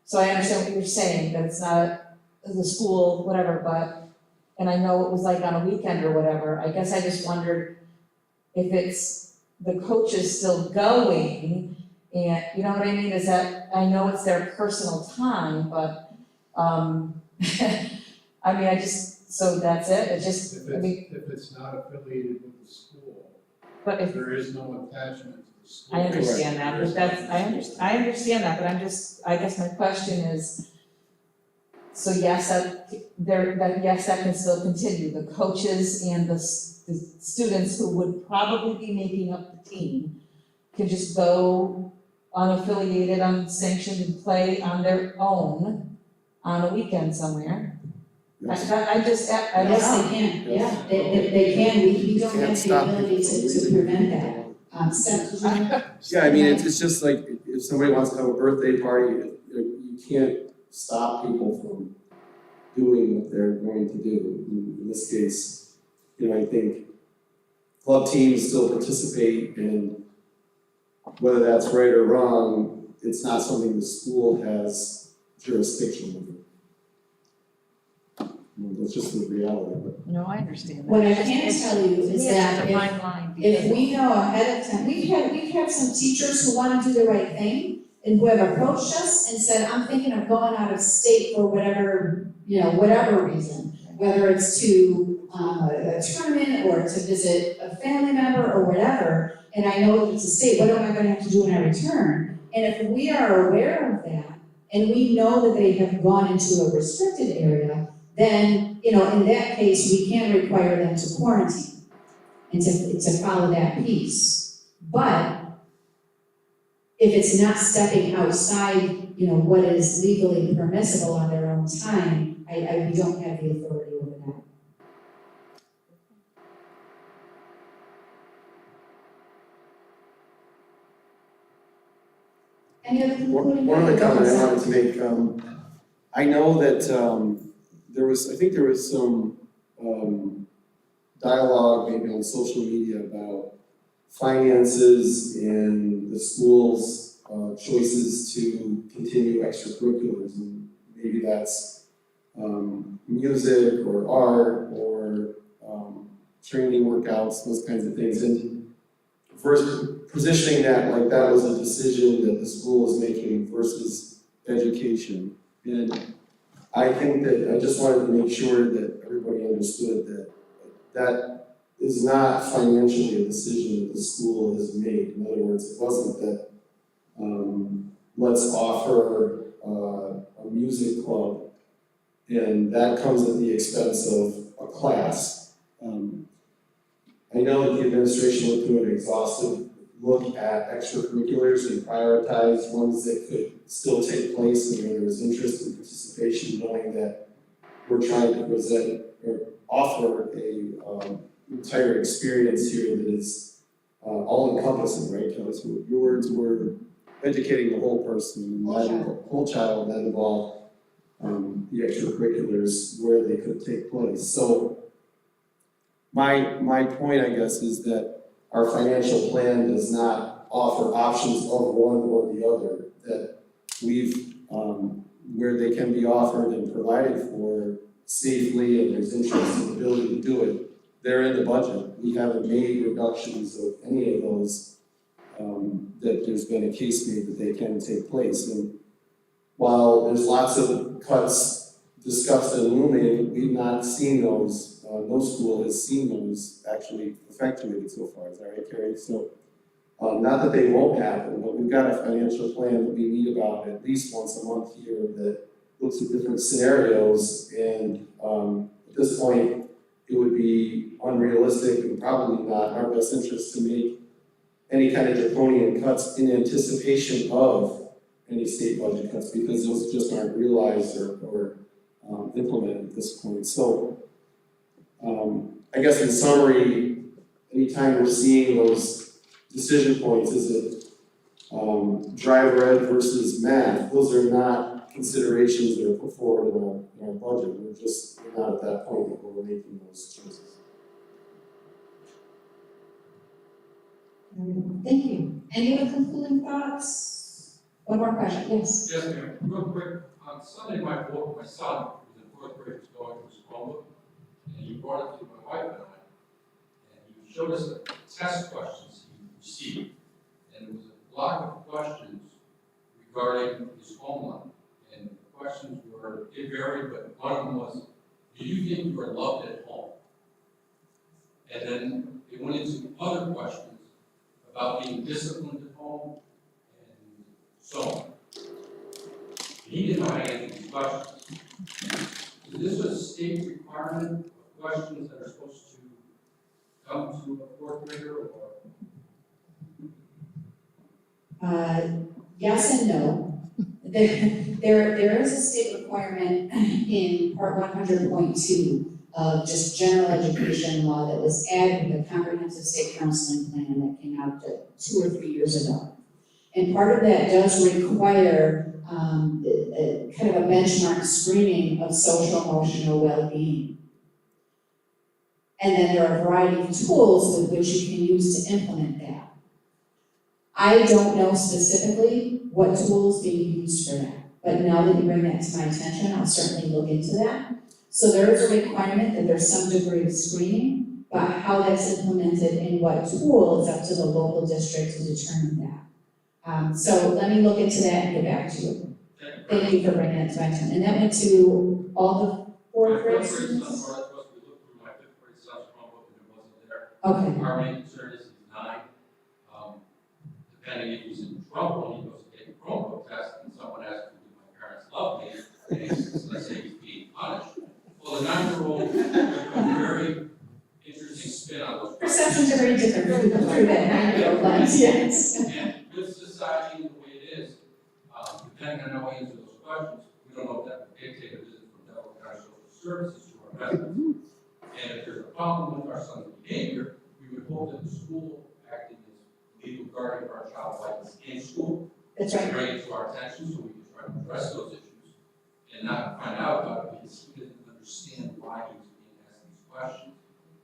so I understand what you're saying, that it's not the school, whatever, but, and I know it was like on a weekend or whatever, I guess I just wondered if it's the coaches still going, and, you know what I mean, is that, I know it's their personal time, but, I mean, so that's it, If it's not affiliated with the school, but if, there is no attachment to the school. I understand that, but I understand that, but I guess my question is, so yes, that can still continue, the coaches and the students who would probably be making up the team can just go unaffiliated, unsanctioned, and play on their own on a weekend somewhere. Yes. I just don't know. Yes, they can, yeah, they can, we don't have the ability to prevent that. Yeah, I mean, it's just like, if somebody wants to have a birthday party, you can't stop people from doing what they're going to do. In this case, I think club teams still participate, and whether that's right or wrong, it's not something the school has jurisdiction over. That's just the reality of it. No, I understand that. What I can tell you is that It's a fine line. if we know ahead of time, we've had some teachers who want to do the right thing and who have approached us and said, I'm thinking of going out of state for whatever reason, whether it's to a tournament or to visit a family member or whatever, and I know that it's a state, what am I gonna have to do when I return? And if we are aware of that, and we know that they have gone into a restricted area, then, in that case, we can require them to quarantine and to follow that piece. But if it's not stepping outside, what is legally permissible on their own time, we don't have the authority over that. Any other concluding? One other comment I wanted to make, I know that there was some dialogue maybe on social media about finances and the school's choices to continue extracurriculars, and maybe that's music or art or training workouts, those kinds of things. And first, positioning that like that was a decision that the school is making versus education. And I think that I just wanted to make sure that everybody understood that that is not financially a decision that the school has made. In other words, it wasn't that let's offer a music club and that comes at the expense of a class. I know that the administration would do an exhaustive look at extracurriculars and prioritize ones that could still take place and where there was interest and participation, knowing that we're trying to present or offer a entire experience here that is all encompassing, right? Because your words were educating the whole person, the whole child, that involved the extracurriculars where they could take place. So my point, I guess, is that our financial plan does not offer options of one or the other, that we've, where they can be offered and provided for safely and there's interest in the ability to do it, they're in the budget. We haven't made reductions of any of those, that there's been a case made that they can take place. And while there's lots of cuts discussed and looming, we've not seen those. No school has seen those actually effectuated so far. Is that right, Carrie? So, not that they won't happen, but we've got a financial plan that we meet about at least once a month here that looks at different scenarios. And at this point, it would be unrealistic and probably not in our best interest to make any kind of draconian cuts in anticipation of any state budget cuts, because those just aren't realized or implemented at this point. So I guess in summary, anytime we're seeing those decision points, is it drive red versus math? Those are not considerations that are put forward in our budget. We're not at that point where we're making those choices. Thank you. Any other concluding thoughts? One more question, yes. Yes, ma'am. Real quick, on Sunday, my son, who's in fourth grade, was going to his Chromebook, and he brought it to my wife and I, and he showed us the test questions he received, and it was a block of questions regarding his home life, and the questions were, it varied, but one of them was, do you think you are loved at home? And then it went into other questions about being disciplined at home, and so on. He didn't know how to answer these questions. Is this a state requirement of questions that are supposed to come to a fourth grader, or? Yes and no. There is a state requirement in part 100.2 of just general education law that was added with the comprehensive state counseling plan that came out 2 or 3 years ago. And part of that does require kind of a benchmark screening of social emotional well-being. And then there are a variety of tools with which you can use to implement that. I don't know specifically what tools being used for that, but now that you bring that to my attention, I'll certainly look into that. So there is a requirement that there's some degree of screening, but how that's implemented and what tool is up to the local district to determine that. So let me look into that and get back to you. Thank you for bringing that to my attention. And that went to all the fourth grade students? My fifth grade son's Chromebook, and it wasn't there. Okay. Our main concern is he's 9. Depending if he's in trouble, he goes to take a Chromebook test, and someone asks him, do my parents love me? And let's say he's being punished. Well, the 9-year-old took a very interesting spin on those Perceptions are very different through that 9-year-old lens, yes. And with society the way it is, depending on how we answer those questions, we don't know if that would dictate a visit from Delaware County Social Services to our residents. And if there's a problem with our son's behavior, we would hope that the school acting as legal guardian of our child's life in school. That's right. Bring it to our attention so we can try to address those issues and not find out about it because he didn't understand why he was being asked these questions.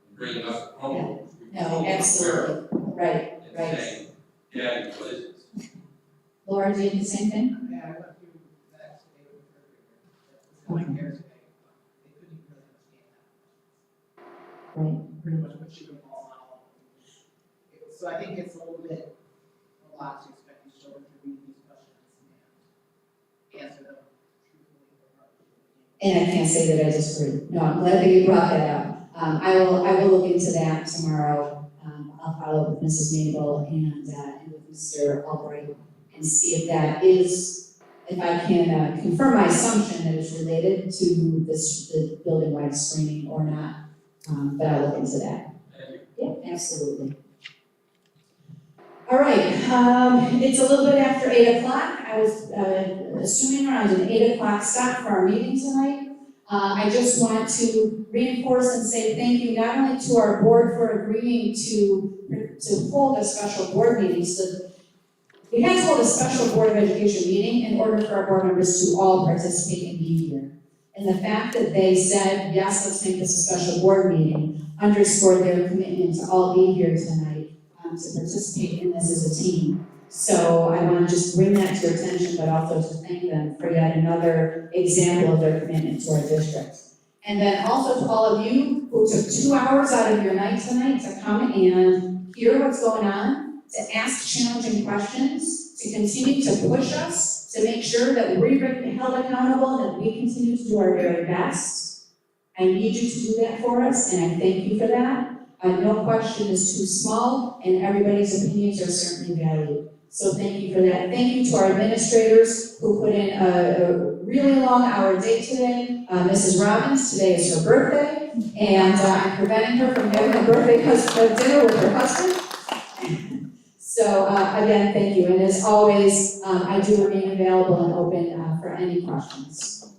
And bringing us a Chromebook, which we No, absolutely. Right, and right. saying, Daddy, what is this? Laura, do you do the same thing? Yeah, I went through that today with the third grader that was coming here today. They couldn't even really understand that. Right. Pretty much what she would call on. So I think it's a little bit, a lot to expect these children to read these questions and answer them truthfully. And I can't say that I disagree. No, I'm glad that you brought that up. I will look into that tomorrow. I'll follow up with Mrs. Mabel and with Mr. Albright and see if that is, if I can confirm my assumption that it's related to this, the building-wide screening or not. But I'll look into that. Yeah, absolutely. All right, it's a little bit after 8 o'clock. I was assuming around an 8 o'clock stop for our meeting tonight. I just want to reinforce and say thank you not only to our board for agreeing to hold a special board meeting. So we had to hold a special Board of Education meeting in order for our board members to all participate and be here. And the fact that they said, yes, let's make this a special board meeting, underscored their commitment to all be here tonight, to participate in this as a team. So I want to just bring that to your attention, but also to thank them for yet another example of their commitment to our district. And then also to all of you who took 2 hours out of your night tonight to come and hear what's going on, to ask challenging questions, to continue to push us, to make sure that we're held accountable and that we continue to do our very best. I need you to do that for us, and I thank you for that. No question is too small, and everybody's opinions are certainly valued. So thank you for that. Thank you to our administrators who put in a really long hour day today. Mrs. Robbins, today is her birthday, and I'm preventing her from having a birthday dinner with her husband. So again, thank you. And as always, I do remain available and open for any questions.